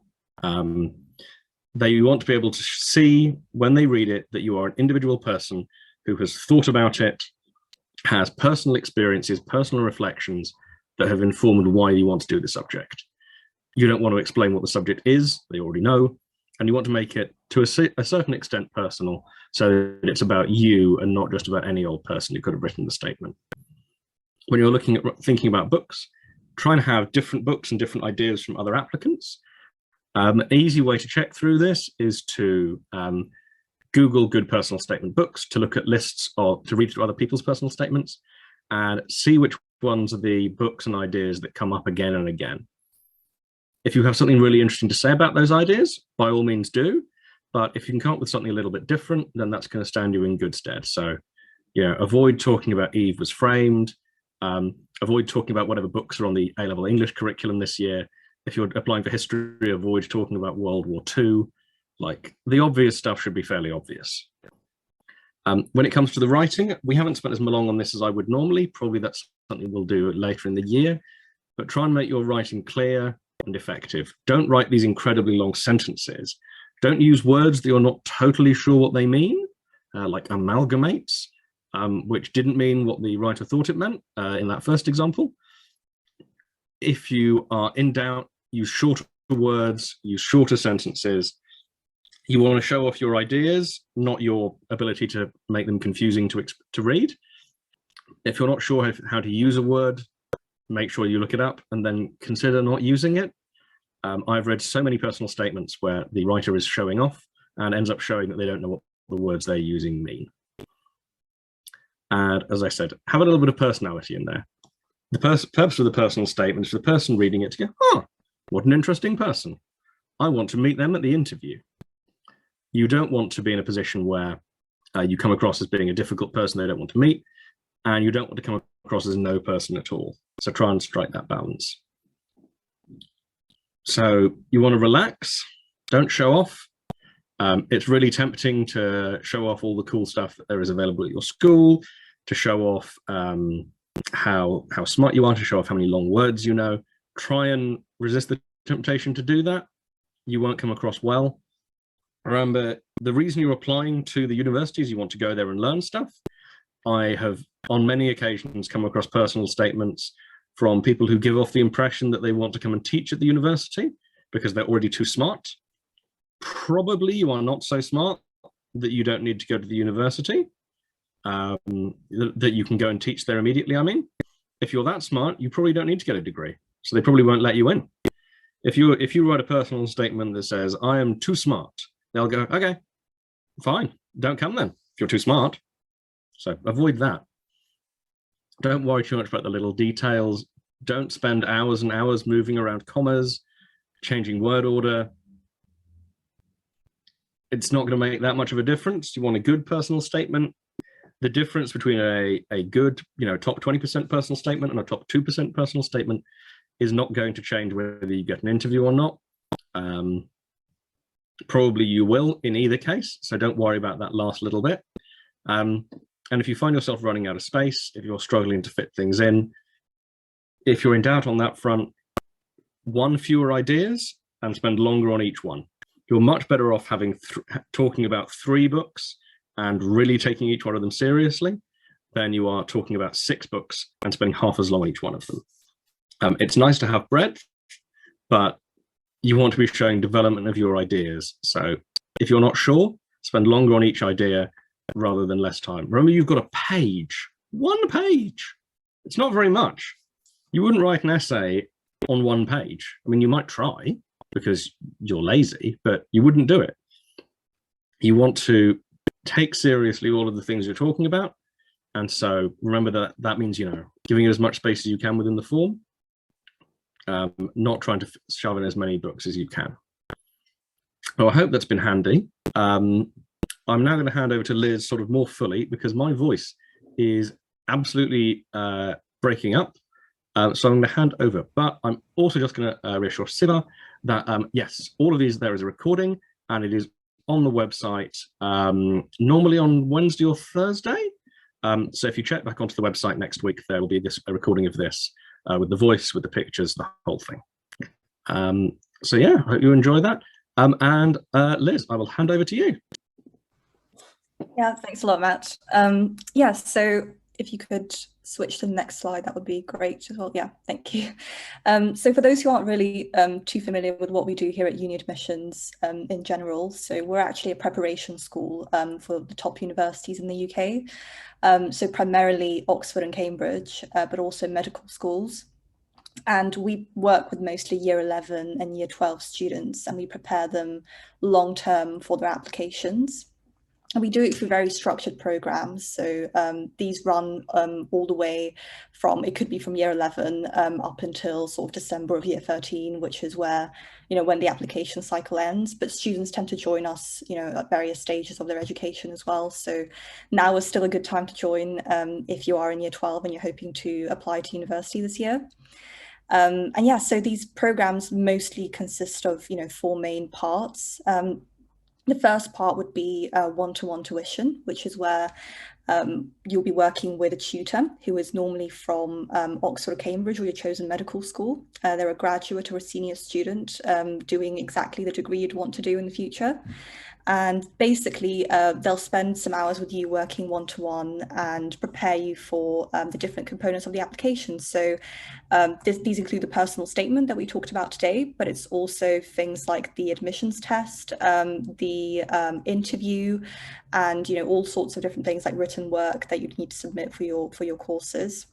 You want to be able to see when they read it that you are an individual person who has thought about it, has personal experiences, personal reflections that have informed why you want to do the subject. You don't want to explain what the subject is, they already know, and you want to make it to a certain extent personal, so that it's about you and not just about any old person who could have written the statement. When you're thinking about books, try and have different books and different ideas from other applicants. An easy way to check through this is to Google good personal statement books, to look at lists or to read through other people's personal statements and see which ones are the books and ideas that come up again and again. If you have something really interesting to say about those ideas, by all means do, but if you can come up with something a little bit different, then that's going to stand you in good stead. So, avoid talking about Eve was framed, avoid talking about whatever books are on the A-level English curriculum this year. If you're applying for history, avoid talking about World War II. Like, the obvious stuff should be fairly obvious. When it comes to the writing, we haven't spent as long on this as I would normally. Probably that's something we'll do later in the year, but try and make your writing clear and effective. Don't write these incredibly long sentences. Don't use words that you're not totally sure what they mean, like amalgamates, which didn't mean what the writer thought it meant in that first example. If you are in doubt, use shorter words, use shorter sentences. You want to show off your ideas, not your ability to make them confusing to read. If you're not sure how to use a word, make sure you look it up and then consider not using it. I've read so many personal statements where the writer is showing off and ends up showing that they don't know what the words they're using mean. And as I said, have a little bit of personality in there. The purpose of the personal statement is for the person reading it to go, oh, what an interesting person. I want to meet them at the interview. You don't want to be in a position where you come across as being a difficult person they don't want to meet, and you don't want to come across as no person at all. So try and strike that balance. So you want to relax, don't show off. It's really tempting to show off all the cool stuff that there is available at your school, to show off how smart you are, to show off how many long words you know. Try and resist the temptation to do that. You won't come across well. Remember, the reason you're applying to the university is you want to go there and learn stuff. I have, on many occasions, come across personal statements from people who give off the impression that they want to come and teach at the university because they're already too smart. Probably you are not so smart that you don't need to go to the university, that you can go and teach there immediately, I mean. If you're that smart, you probably don't need to get a degree, so they probably won't let you in. If you write a personal statement that says, I am too smart, they'll go, okay, fine, don't come then, if you're too smart. So avoid that. Don't worry too much about the little details. Don't spend hours and hours moving around commas, changing word order. It's not going to make that much of a difference. You want a good personal statement. The difference between a good, top 20% personal statement and a top 2% personal statement is not going to change whether you get an interview or not. Probably you will in either case, so don't worry about that last little bit. And if you find yourself running out of space, if you're struggling to fit things in, if you're in doubt on that front, one fewer ideas and spend longer on each one. You're much better off talking about 3 books and really taking each one of them seriously than you are talking about 6 books and spending half as long on each one of them. It's nice to have breadth, but you want to be showing development of your ideas. So if you're not sure, spend longer on each idea rather than less time. Remember, you've got a page, 1 page. It's not very much. You wouldn't write an essay on 1 page. I mean, you might try because you're lazy, but you wouldn't do it. You want to take seriously all of the things you're talking about And so remember that that means, giving it as much space as you can within the form, not trying to shove in as many books as you can. Well, I hope that's been handy. I'm now going to hand over to Liz sort of more fully because my voice is absolutely breaking up. So I'm going to hand over, but I'm also just going to reassure Siva that yes, all of these, there is a recording and it is on the website normally on Wednesday or Thursday. So if you check back onto the website next week, there will be a recording of this with the voice, with the pictures, the whole thing. So yeah, I hope you enjoy that. And Liz, I will hand over to you.
Yeah, thanks a lot, Matt. Yeah, so if you could switch to the next slide, that would be great as well. Yeah, thank you. So for those who aren't really too familiar with what we do here at UniAdmissions in general, so we're actually a preparation school for the top universities in the UK. So primarily Oxford and Cambridge, but also medical schools. And we work with mostly year 11 and year 12 students, and we prepare them long term for their applications. And we do it through very structured programs. So these run all the way from, it could be from year 11 up until sort of December of year 13, which is where, when the application cycle ends. But students tend to join us, at various stages of their education as well. So now is still a good time to join if you are in year 12 and you're hoping to apply to university this year. And yeah, so these programs mostly consist of, 4 main parts. The first part would be one-to-one tuition, which is where you'll be working with a tutor who is normally from Oxford or Cambridge or your chosen medical school. They're a graduate or a senior student doing exactly the degree you'd want to do in the future. And basically, they'll spend some hours with you working one-to-one and prepare you for the different components of the application. So these include the personal statement that we talked about today, but it's also things like the admissions test, the interview, and all sorts of different things like written work that you'd need to submit for your courses.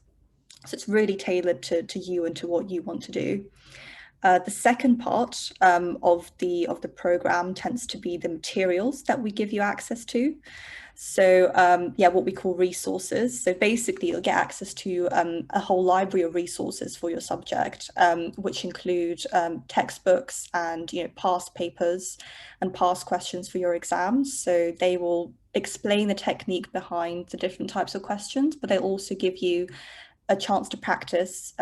So it's really tailored to you and to what you want to do. The second part of the program tends to be the materials that we give you access to. So yeah, what we call resources. So basically you'll get access to a whole library of resources for your subject, which include textbooks and past papers and past questions for your exams. So they will explain the technique behind the different types of questions, but they'll also give you a chance to practice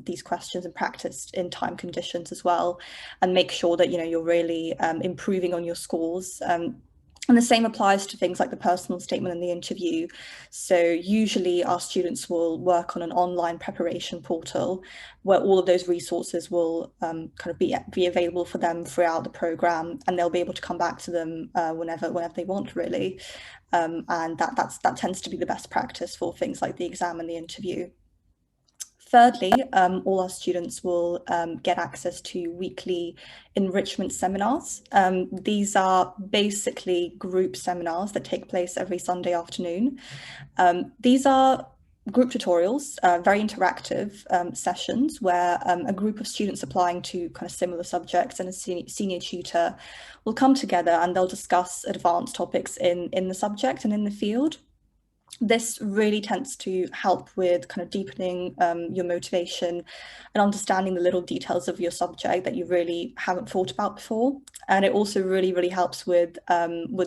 these questions and practice in time conditions as well, and make sure that you're really improving on your scores. And the same applies to things like the personal statement and the interview. So usually our students will work on an online preparation portal where all of those resources will kind of be available for them throughout the program, and they'll be able to come back to them whenever they want, really. And that tends to be the best practice for things like the exam and the interview. Thirdly, all our students will get access to weekly enrichment seminars. These are basically group seminars that take place every Sunday afternoon. These are group tutorials, very interactive sessions where a group of students applying to kind of similar subjects and a senior tutor will come together and they'll discuss advanced topics in the subject and in the field. This really tends to help with kind of deepening your motivation and understanding the little details of your subject that you really haven't thought about before. And it also really, really helps with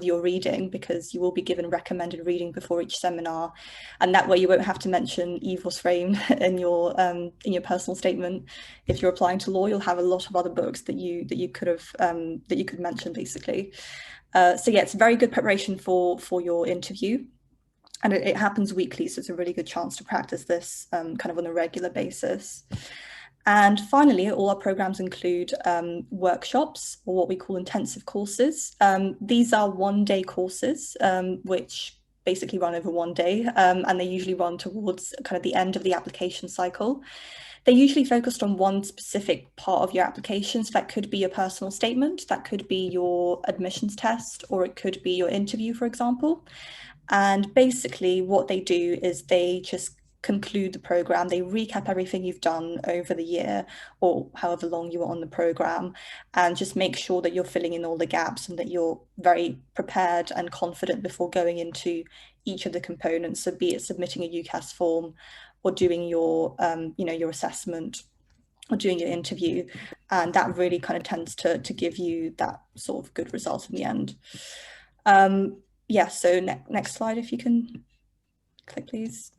your reading, because you will be given recommended reading before each seminar. And that way you won't have to mention Eve was framed in your personal statement. If you're applying to law, you'll have a lot of other books that you could mention, basically. So yeah, it's a very good preparation for your interview. And it happens weekly, so it's a really good chance to practice this kind of on a regular basis. And finally, all our programs include workshops, or what we call intensive courses. These are one-day courses, which basically run over one day, and they usually run towards kind of the end of the application cycle. They're usually focused on one specific part of your application. So that could be your personal statement, that could be your admissions test, or it could be your interview, for example. And basically what they do is they just conclude the program. They recap everything you've done over the year or however long you were on the program, and just make sure that you're filling in all the gaps and that you're very prepared and confident before going into each of the components. So be it submitting a UCAS form or doing your, your assessment or doing your interview. And that really kind of tends to give you that sort of good result in the end. Yeah, so next slide, if you can click, please.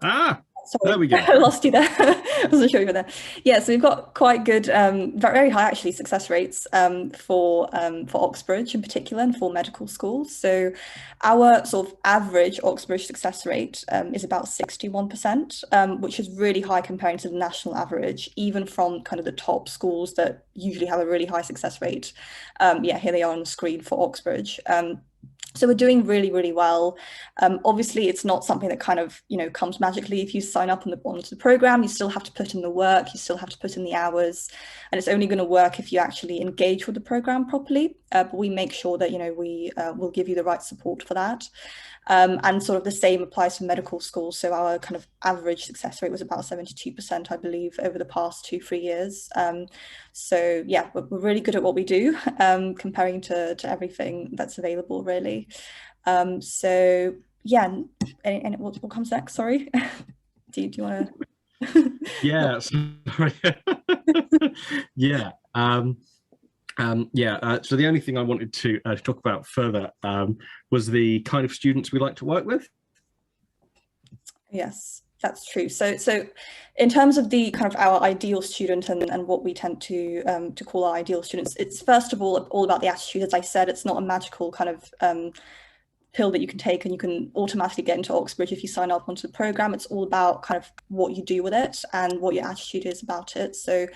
Sorry, there we go.
I lost you there. I wasn't sure you were there. Yeah, so we've got quite good, very high actually success rates for Oxbridge in particular and for medical schools. So our sort of average Oxbridge success rate is about 61%, which is really high comparing to the national average, even from kind of the top schools that usually have a really high success rate. Yeah, here they are on the screen for Oxbridge. So we're doing really, really well. Obviously, it's not something that kind of, comes magically. If you sign up onto the program, you still have to put in the work, you still have to put in the hours, and it's only going to work if you actually engage with the program properly. But we make sure that, we will give you the right support for that. And sort of the same applies for medical schools. So our kind of average success rate was about 72%, I believe, over the past 2-3 years. So yeah, we're really good at what we do, comparing to everything that's available, really. So yeah, and what comes next? Sorry, do you want to?
Yeah, sorry. Yeah. So the only thing I wanted to talk about further was the kind of students we like to work with.
Yes, that's true. So in terms of the kind of our ideal student and what we tend to call our ideal students, it's first of all about the attitude. As I said, it's not a magical kind of pill that you can take and you can automatically get into Oxbridge if you sign up onto the program. It's all about kind of what you do with it and what your attitude is about it. So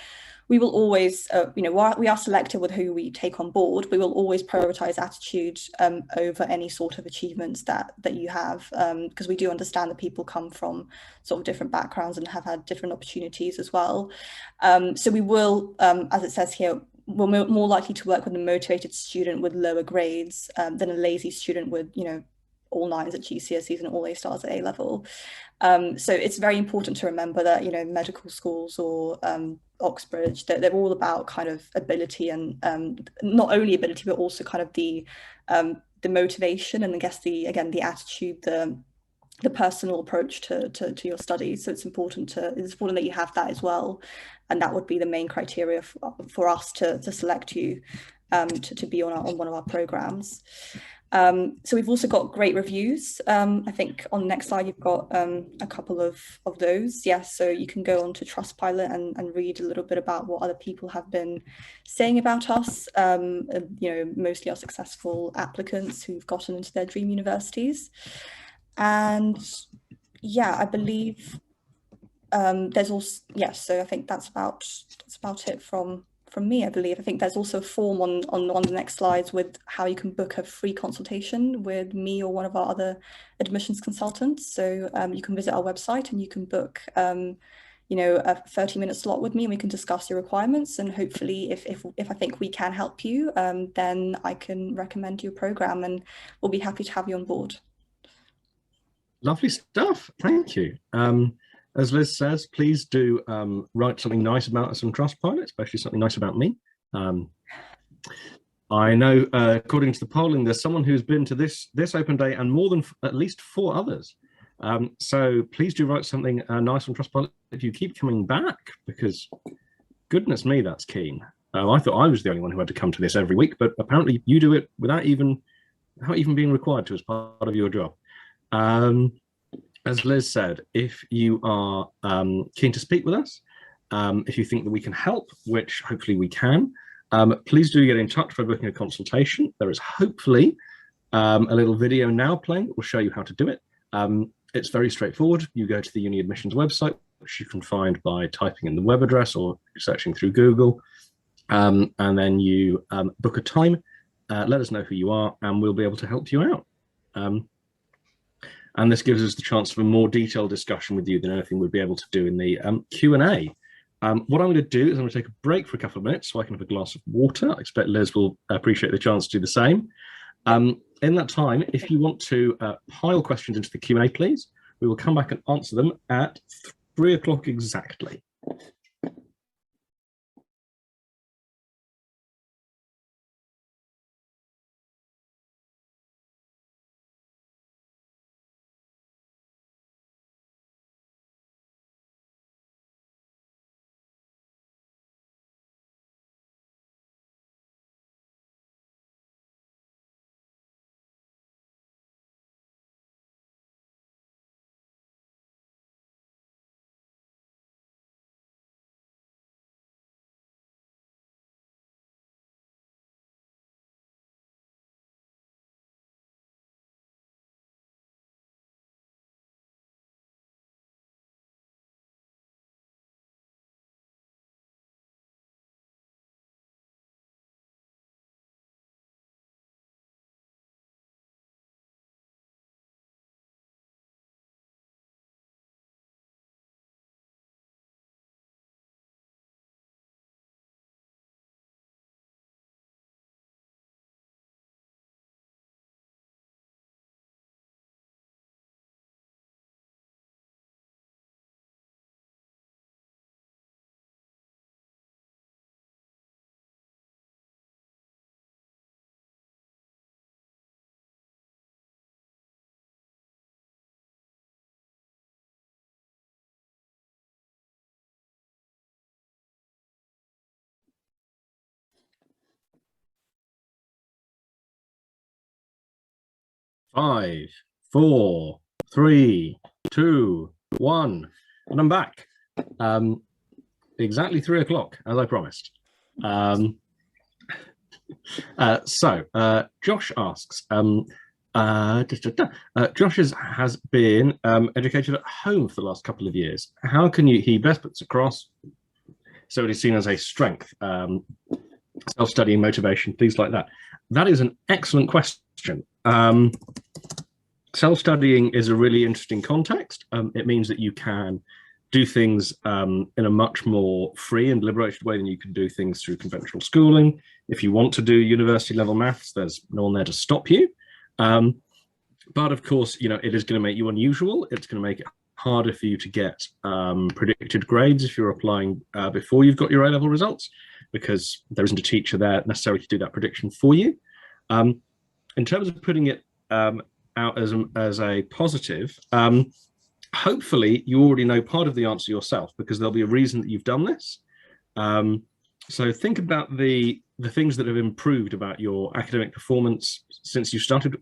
we will always, we are selective with who we take on board. We will always prioritize attitude over any sort of achievements that you have, because we do understand that people come from sort of different backgrounds and have had different opportunities as well. So we will, as it says here, we're more likely to work with a motivated student with lower grades than a lazy student with, all 9s at GCSEs and all A stars at A level. So it's very important to remember that, medical schools or Oxbridge, they're all about kind of ability and not only ability, but also kind of the motivation and I guess the attitude, the personal approach to your studies. So it's important that you have that as well. And that would be the main criteria for us to select you to be on one of our programs. So we've also got great reviews. I think on the next slide, you've got a couple of those. Yes, so you can go on to Trustpilot and read a little bit about what other people have been saying about us, mostly our successful applicants who've gotten into their dream universities. And yeah, I believe there's also, yes, so I think that's about it from me, I believe. I think there's also a form on the next slides with how you can book a free consultation with me or one of our other admissions consultants. So you can visit our website and you can book a 30-minute slot with me and we can discuss your requirements, and hopefully if I think we can help you, then I can recommend your program and we'll be happy to have you on board.
Lovely stuff. Thank you. As Liz says, please do write something nice about us on Trustpilot, especially something nice about me. I know, according to the polling, there's someone who's been to this open day and more than at least 4 others. So please do write something nice on Trustpilot if you keep coming back, because goodness me, that's keen. I thought I was the only one who had to come to this every week, but apparently you do it without even being required to as part of your job. As Liz said, if you are keen to speak with us, if you think that we can help, which hopefully we can, please do get in touch by booking a consultation. There is hopefully a little video now playing that will show you how to do it. It's very straightforward. You go to the UniAdmissions website, which you can find by typing in the web address or searching through Google, and then you book a time, let us know who you are, and we'll be able to help you out. And this gives us the chance for a more detailed discussion with you than anything we'd be able to do in the Q&A. What I'm going to do is I'm going to take a break for a couple of minutes so I can have a glass of water. I expect Liz will appreciate the chance to do the same. in that time, if you want to pile questions into the Q&A, please, we will come back and answer them at 3 o'clock exactly. Five, four, three, two, one, and I'm back. Exactly 3 o'clock, as I promised. Josh asks, Josh has been educated at home for the last couple of years. How can he best puts across so it is seen as a strength, self-studying, motivation, things like that? That is an excellent question. Self-studying is a really interesting context. It means that you can do things in a much more free and liberated way than you can do things through conventional schooling. If you want to do university level maths, there's no one there to stop you. But of course, you know, it is going to make you unusual. It's going to make it harder for you to get predicted grades if you're applying before you've got your A-level results, because there isn't a teacher there necessarily to do that prediction for you. In terms of putting it out as a positive, hopefully you already know part of the answer yourself, because there'll be a reason that you've done this. So think about the things that have improved about your academic performance since you started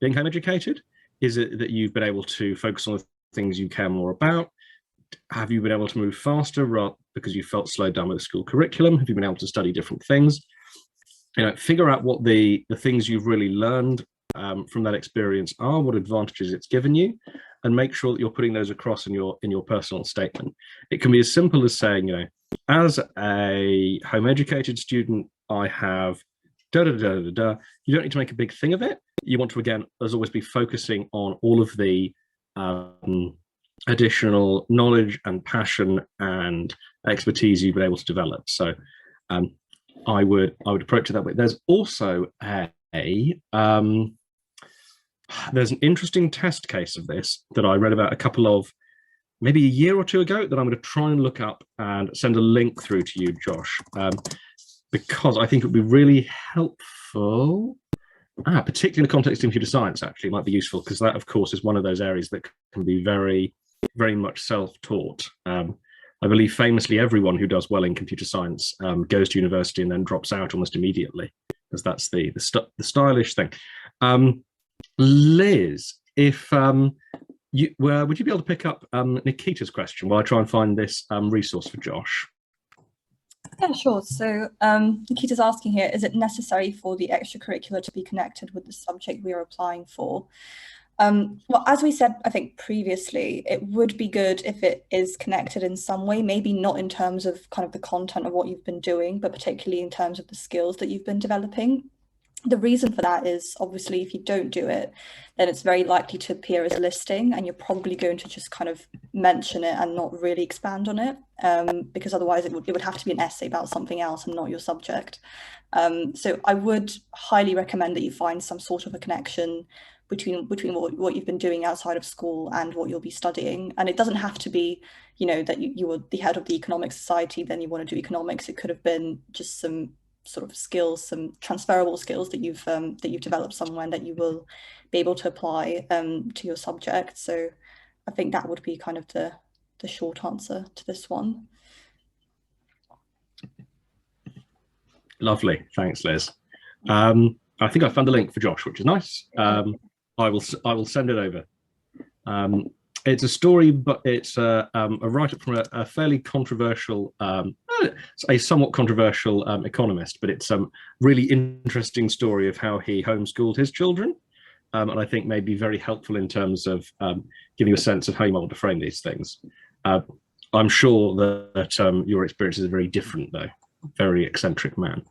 being home educated. Is it that you've been able to focus on the things you care more about? Have you been able to move faster because you felt slowed down with the school curriculum? Have you been able to study different things? You know, figure out what the things you've really learned from that experience are, what advantages it's given you, and make sure that you're putting those across in your personal statement. It can be as simple as saying, you know, as a home educated student, I have da da da da da. You don't need to make a big thing of it. You want to, again, as always, be focusing on all of the additional knowledge and passion and expertise you've been able to develop. So I would approach it that way. There's also there's an interesting test case of this that I read about maybe a year or two ago, that I'm going to try and look up and send a link through to you, Josh, because I think it would be really helpful, particularly in the context of computer science. Actually, it might be useful, because that, of course, is one of those areas that can be very, very much self-taught. I believe famously everyone who does well in computer science goes to university and then drops out almost immediately, because that's the stylish thing. Liz, if would you be able to pick up Nikita's question while I try and find this resource for Josh?
Yeah, sure. So Nikita's asking here, is it necessary for the extracurricular to be connected with the subject we are applying for? Well, as we said, I think previously, it would be good if it is connected in some way, maybe not in terms of kind of the content of what you've been doing, but particularly in terms of the skills that you've been developing. The reason for that is obviously if you don't do it, then it's very likely to appear as a listing, and you're probably going to just kind of mention it and not really expand on it, because otherwise it would have to be an essay about something else and not your subject. So I would highly recommend that you find some sort of a connection between what you've been doing outside of school and what you'll be studying. And it doesn't have to be, you know, that you were the head of the economic society, then you want to do economics. It could have been just some sort of skills, some transferable skills that you've developed somewhere and that you will be able to apply to your subject. So I think that would be kind of the short answer to this one.
Lovely, thanks, Liz. I think I found the link for Josh, which is nice. I will send it over. It's a story, but it's a write-up from a fairly controversial, a somewhat controversial economist, but it's a really interesting story of how he homeschooled his children, and I think may be very helpful in terms of giving you a sense of how you might want to frame these things. I'm sure that your experience is very different, though. Very eccentric man.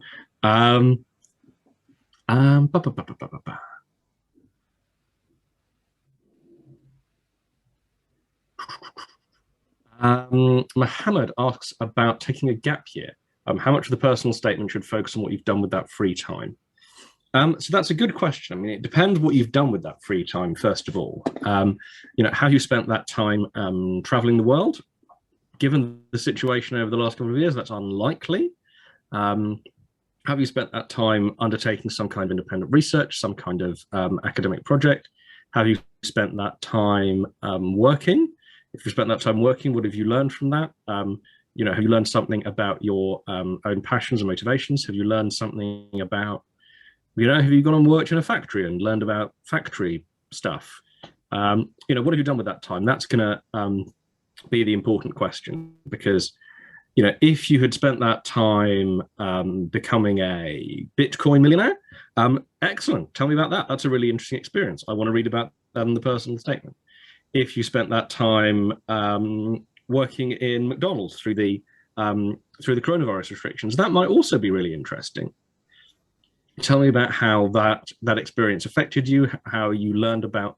Mohammed asks about taking a gap year. How much of the personal statement should focus on what you've done with that free time? So that's a good question. I mean, it depends what you've done with that free time, first of all. You know, have you spent that time traveling the world? Given the situation over the last couple of years, that's unlikely. Have you spent that time undertaking some kind of independent research, some kind of academic project? Have you spent that time working? If you spent that time working, what have you learned from that? You know, have you learned something about your own passions and motivations? Have you learned something about, you know, have you gone and worked in a factory and learned about factory stuff? You know, what have you done with that time? That's going to be the important question, because, you know, if you had spent that time becoming a Bitcoin millionaire, excellent. Tell me about that. That's a really interesting experience. I want to read about the personal statement. If you spent that time working in McDonald's through the coronavirus restrictions, that might also be really interesting. Tell me about how that experience affected you, how you learned about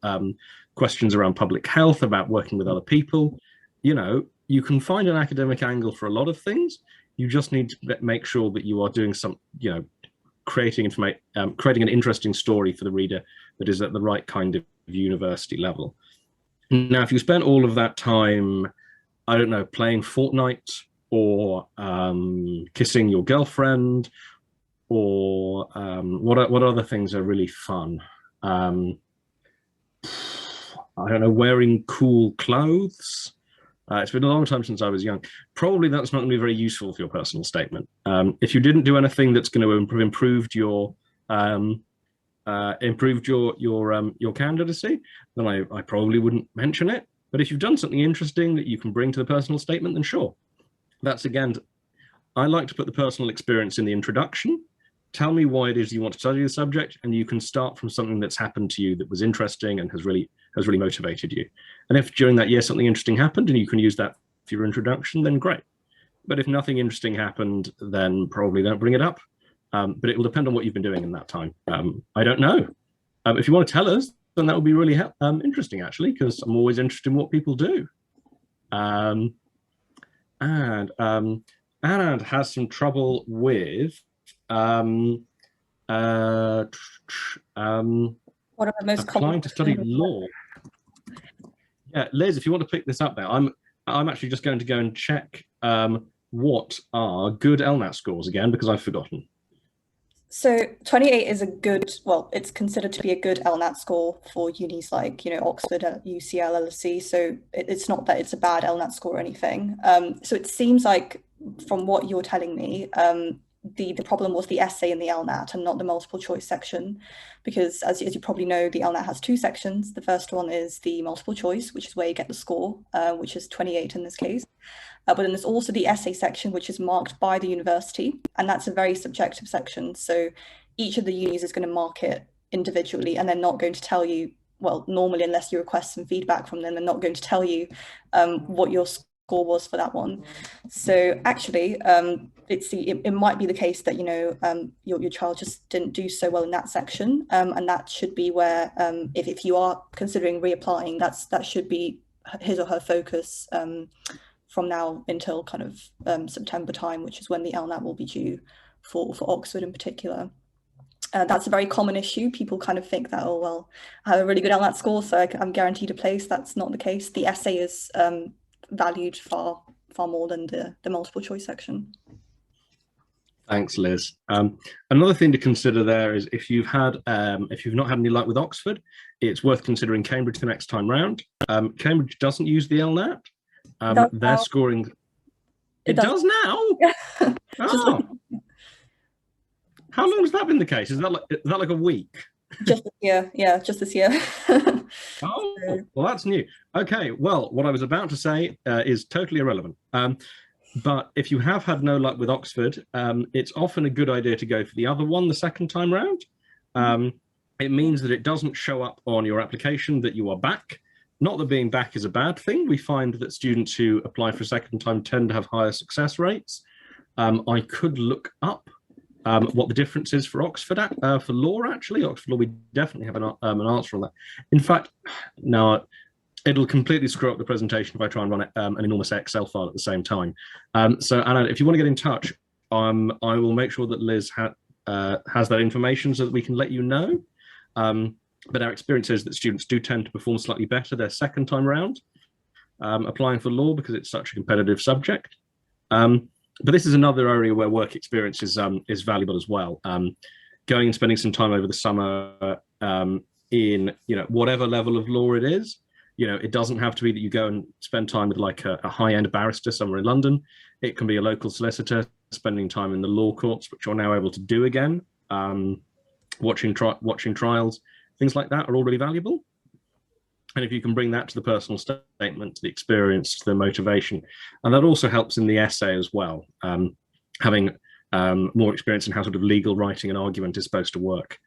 questions around public health, about working with other people. You know, you can find an academic angle for a lot of things. You just need to make sure that you are doing some, you know, creating an interesting story for the reader that is at the right kind of university level. Now, if you spent all of that time, I don't know, playing Fortnite or kissing your girlfriend, or what other things are really fun? I don't know, wearing cool clothes. It's been a long time since I was young. Probably that's not going to be very useful for your personal statement. If you didn't do anything that's going to improve your candidacy, then I probably wouldn't mention it. But if you've done something interesting that you can bring to the personal statement, then sure. That's, again, I like to put the personal experience in the introduction. Tell me why it is you want to study the subject, and you can start from something that's happened to you that was interesting and has really motivated you. And if during that year something interesting happened and you can use that for your introduction, then great. But if nothing interesting happened, then probably don't bring it up. But it will depend on what you've been doing in that time. I don't know. If you want to tell us, then that would be really interesting, actually, because I'm always interested in what people do. And Anand has some trouble with
What are the most
applying to study law. Yeah, Liz, if you want to pick this up now, I'm actually just going to go and check what are good LNAT scores again, because I've forgotten.
So 28 is a good, well, it's considered to be a good LNAT score for unis like, you know, Oxford, UCL, LSE. So it's not that it's a bad LNAT score or anything. So it seems like from what you're telling me, the problem was the essay in the LNAT and not the multiple choice section, because as you probably know, the LNAT has two sections. The first one is the multiple choice, which is where you get the score, which is 28 in this case. But then there's also the essay section, which is marked by the university, and that's a very subjective section. So each of the unis is going to mark it individually, and they're not going to tell you, well, normally, unless you request some feedback from them, they're not going to tell you what your score was for that one. So actually, it might be the case that, you know, your child just didn't do so well in that section, and that should be where, if you are considering reapplying, that should be his or her focus from now until kind of September time, which is when the LNAT will be due for Oxford in particular. That's a very common issue. People kind of think that, oh, well, I have a really good LNAT score, so I'm guaranteed a place. That's not the case. The essay is valued far more than the multiple choice section.
Thanks, Liz. Another thing to consider there is if you've not had any luck with Oxford, it's worth considering Cambridge the next time round. Cambridge doesn't use the LNAT. Their scoring. It does now. Oh. How long has that been the case? Is that like a week?
Just this year, yeah, just this year.
Oh, well, that's new. Okay, well, what I was about to say is totally irrelevant. But if you have had no luck with Oxford, it's often a good idea to go for the other one the second time round. It means that it doesn't show up on your application that you are back. Not that being back is a bad thing. We find that students who apply for a second time tend to have higher success rates. I could look up what the difference is for Oxford, for law, actually. Oxford law, we definitely have an answer on that. In fact, now it'll completely screw up the presentation if I try and run an enormous Excel file at the same time. So Anna, if you want to get in touch, I will make sure that Liz has that information so that we can let you know. But our experience is that students do tend to perform slightly better their second time around applying for law because it's such a competitive subject. But this is another area where work experience is valuable as well. Going and spending some time over the summer in whatever level of law it is. It doesn't have to be that you go and spend time with like a high-end barrister somewhere in London. It can be a local solicitor spending time in the law courts, which you're now able to do again. Watching trials, things like that are all really valuable. And if you can bring that to the personal statement, to the experience, to the motivation, and that also helps in the essay as well. Having more experience in how sort of legal writing and argument is supposed to work.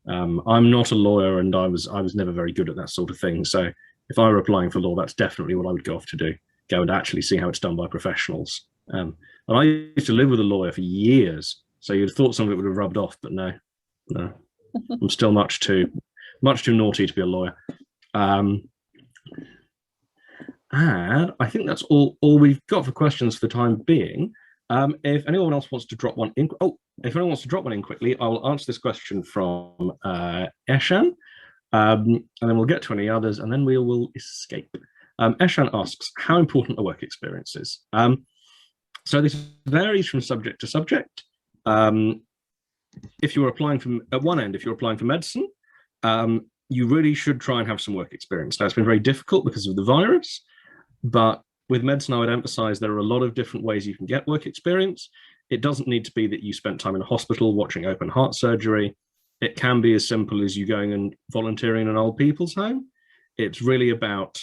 I'm not a lawyer, and I was never very good at that sort of thing. So if I were applying for law, that's definitely what I would go off to do. Go and actually see how it's done by professionals. And I used to live with a lawyer for years, so you'd have thought some of it would have rubbed off, but no. I'm still much too naughty to be a lawyer. And I think that's all we've got for questions for the time being. If anyone else wants to drop one in, if anyone wants to drop one in quickly, I will answer this question from Eshan, and then we'll get to any others, and then we will escape. Eshan asks, how important are work experiences? So this varies from subject to subject. If you're applying at one end, if you're applying for medicine, you really should try and have some work experience. Now, it's been very difficult because of the virus, but with medicine, I would emphasize there are a lot of different ways you can get work experience. It doesn't need to be that you spent time in a hospital watching open heart surgery. It can be as simple as you going and volunteering in an old people's home. It's really about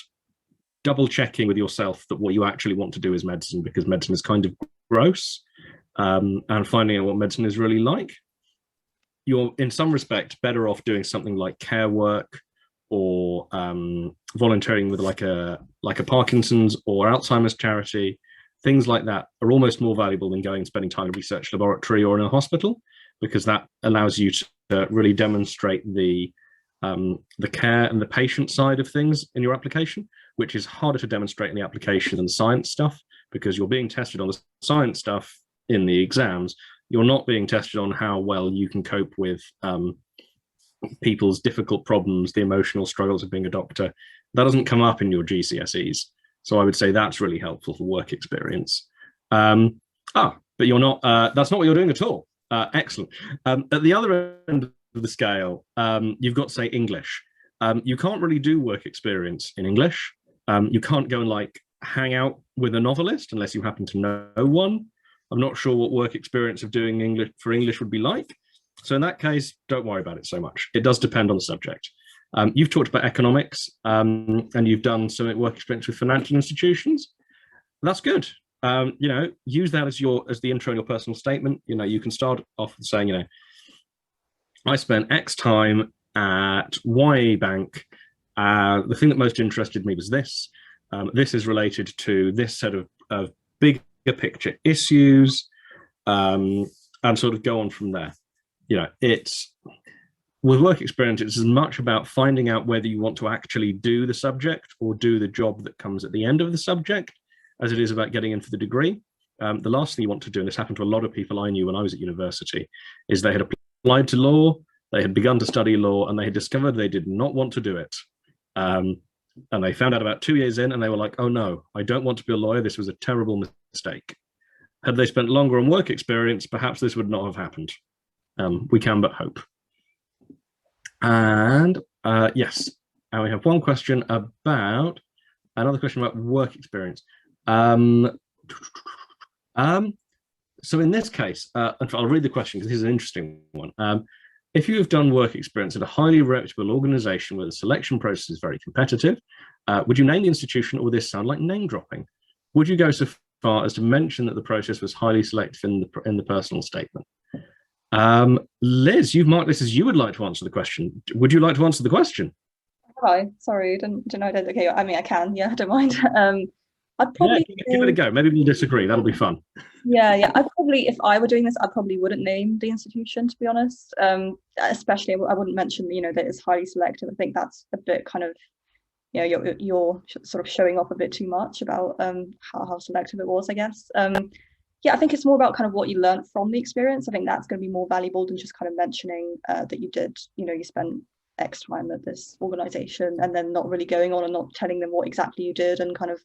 double checking with yourself that what you actually want to do is medicine, because medicine is kind of gross, and finding out what medicine is really like. You're in some respect better off doing something like care work or volunteering with like a Parkinson's or Alzheimer's charity. Things like that are almost more valuable than going and spending time in a research laboratory or in a hospital, because that allows you to really demonstrate the care and the patient side of things in your application, which is harder to demonstrate in the application than the science stuff, because you're being tested on the science stuff in the exams. You're not being tested on how well you can cope with people's difficult problems, the emotional struggles of being a doctor. That doesn't come up in your GCSEs. So I would say that's really helpful for work experience. But you're not, that's not what you're doing at all. Excellent. At the other end of the scale, you've got to say English. You can't really do work experience in English. You can't go and like hang out with a novelist unless you happen to know one. I'm not sure what work experience of doing English would be like. So in that case, don't worry about it so much. It does depend on the subject. You've talked about economics, and you've done some work experience with financial institutions. That's good. Use that as the intro in your personal statement. You can start off saying, I spent X time at Y bank. The thing that most interested me was this. This is related to this set of bigger picture issues, and sort of go on from there. You know, it's with work experience, it's as much about finding out whether you want to actually do the subject or do the job that comes at the end of the subject, as it is about getting in for the degree. The last thing you want to do, and this happened to a lot of people I knew when I was at university, is they had applied to law, they had begun to study law, and they had discovered they did not want to do it. And they found out about 2 years in, and they were like, oh no, I don't want to be a lawyer. This was a terrible mistake. Had they spent longer on work experience, perhaps this would not have happened. We can but hope. And yes, and we have one question about, another question about work experience. So in this case, I'll read the question because this is an interesting one. If you have done work experience at a highly reputable organization where the selection process is very competitive, would you name the institution, or would this sound like name dropping? Would you go so far as to mention that the process was highly selective in the personal statement? Liz, you've marked this as you would like to answer the question. Would you like to answer the question?
Hi, sorry, didn't know I did. Okay, I mean, I can, yeah, I don't mind. I'd probably
give it a go. Maybe we'll disagree. That'll be fun.
Yeah. I'd probably, if I were doing this, I probably wouldn't name the institution, to be honest. Especially, I wouldn't mention, you know, that it's highly selective. I think that's a bit kind of, you know, you're sort of showing off a bit too much about how selective it was, I guess. Yeah, I think it's more about kind of what you learned from the experience. I think that's going to be more valuable than just kind of mentioning that you did, you know, you spent X time at this organization, and then not really going on and not telling them what exactly you did and kind of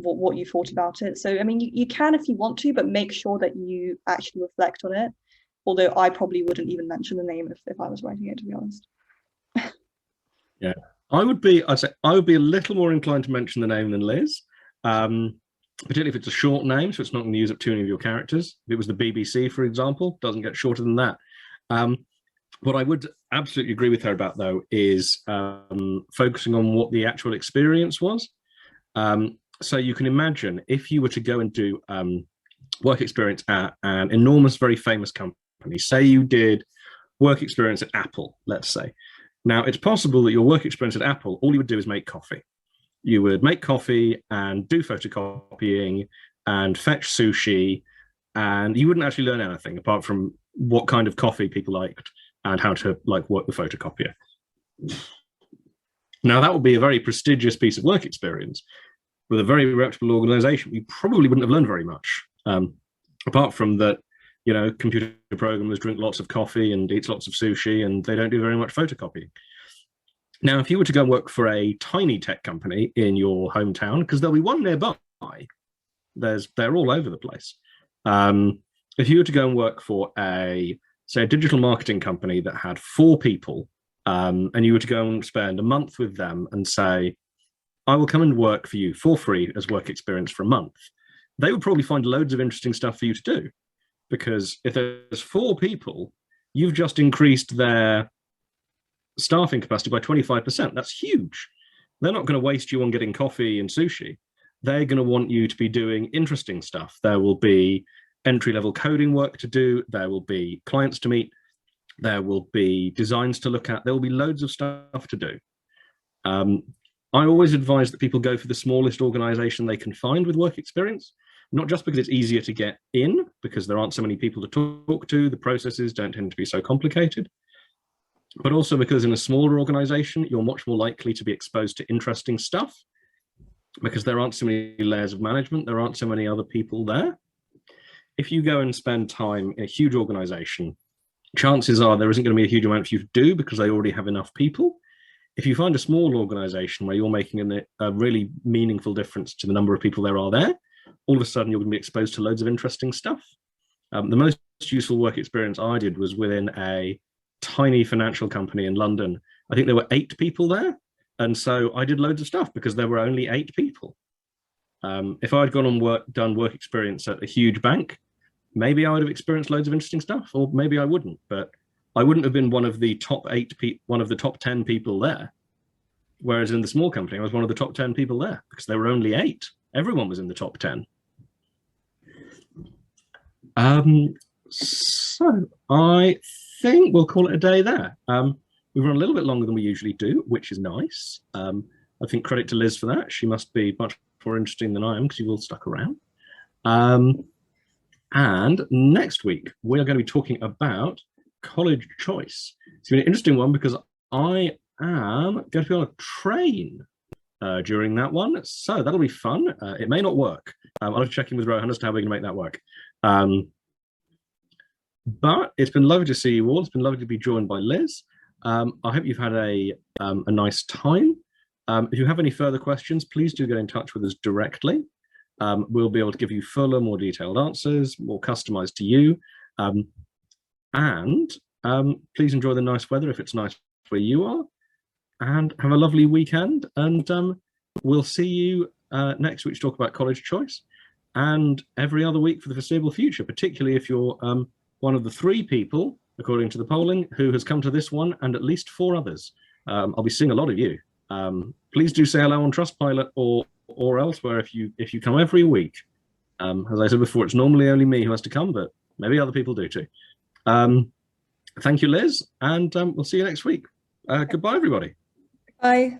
what you thought about it. So I mean, you can if you want to, but make sure that you actually reflect on it. Although I probably wouldn't even mention the name if I was writing it, to be honest.
Yeah, I'd say I would be a little more inclined to mention the name than Liz, particularly if it's a short name, so it's not going to use up too many of your characters. If it was the BBC, for example, doesn't get shorter than that. What I would absolutely agree with her about, though, is focusing on what the actual experience was. So you can imagine if you were to go and do work experience at an enormous, very famous company, say you did work experience at Apple, let's say. Now, it's possible that your work experience at Apple, all you would do is make coffee. You would make coffee and do photocopying and fetch sushi, and you wouldn't actually learn anything apart from what kind of coffee people liked and how to work the photocopier. Now, that would be a very prestigious piece of work experience with a very reputable organization. You probably wouldn't have learned very much, apart from that, you know, computer programmers drink lots of coffee and eat lots of sushi, and they don't do very much photocopying. Now, if you were to go and work for a tiny tech company in your hometown, because there'll be one nearby, they're all over the place. If you were to go and work for say a digital marketing company that had 4 people, and you were to go and spend a month with them and say, I will come and work for you for free as work experience for a month, they would probably find loads of interesting stuff for you to do. Because if there's 4 people, you've just increased their staffing capacity by 25%. That's huge. They're not going to waste you on getting coffee and sushi. They're going to want you to be doing interesting stuff. There will be entry-level coding work to do. There will be clients to meet. There will be designs to look at. There will be loads of stuff to do. I always advise that people go for the smallest organization they can find with work experience, not just because it's easier to get in, because there aren't so many people to talk to, the processes don't tend to be so complicated, but also because in a smaller organization, you're much more likely to be exposed to interesting stuff because there aren't so many layers of management, there aren't so many other people there. If you go and spend time in a huge organization, chances are there isn't going to be a huge amount for you to do because they already have enough people. If you find a small organization where you're making a really meaningful difference to the number of people there are there, all of a sudden you're going to be exposed to loads of interesting stuff. The most useful work experience I did was within a tiny financial company in London. I think there were 8 people there. And so I did loads of stuff because there were only 8 people. If I'd gone and done work experience at a huge bank, maybe I would have experienced loads of interesting stuff, or maybe I wouldn't. But I wouldn't have been one of the top 10 people there. Whereas in the small company, I was one of the top 10 people there because there were only 8. Everyone was in the top 10. So I think we'll call it a day there. We've run a little bit longer than we usually do, which is nice. I think credit to Liz for that. She must be much more interesting than I am, because you've all stuck around. And next week, we are going to be talking about college choice. It's going to be an interesting one, because I am going to be on a train during that one. So that'll be fun. It may not work. I'll have to check in with Rohan as to how we're going to make that work. But it's been lovely to see you all. It's been lovely to be joined by Liz. I hope you've had a nice time. If you have any further questions, please do get in touch with us directly. We'll be able to give you fuller, more detailed answers, more customized to you. And please enjoy the nice weather if it's nice where you are. And have a lovely weekend. And we'll see you next week to talk about college choice, and every other week for the foreseeable future, particularly if you're one of the 3 people, according to the polling, who has come to this one, and at least 4 others. I'll be seeing a lot of you. Please do say hello on Trustpilot or elsewhere if you come every week. As I said before, it's normally only me who has to come, but maybe other people do too. Thank you, Liz, and we'll see you next week. Goodbye, everybody.
Bye.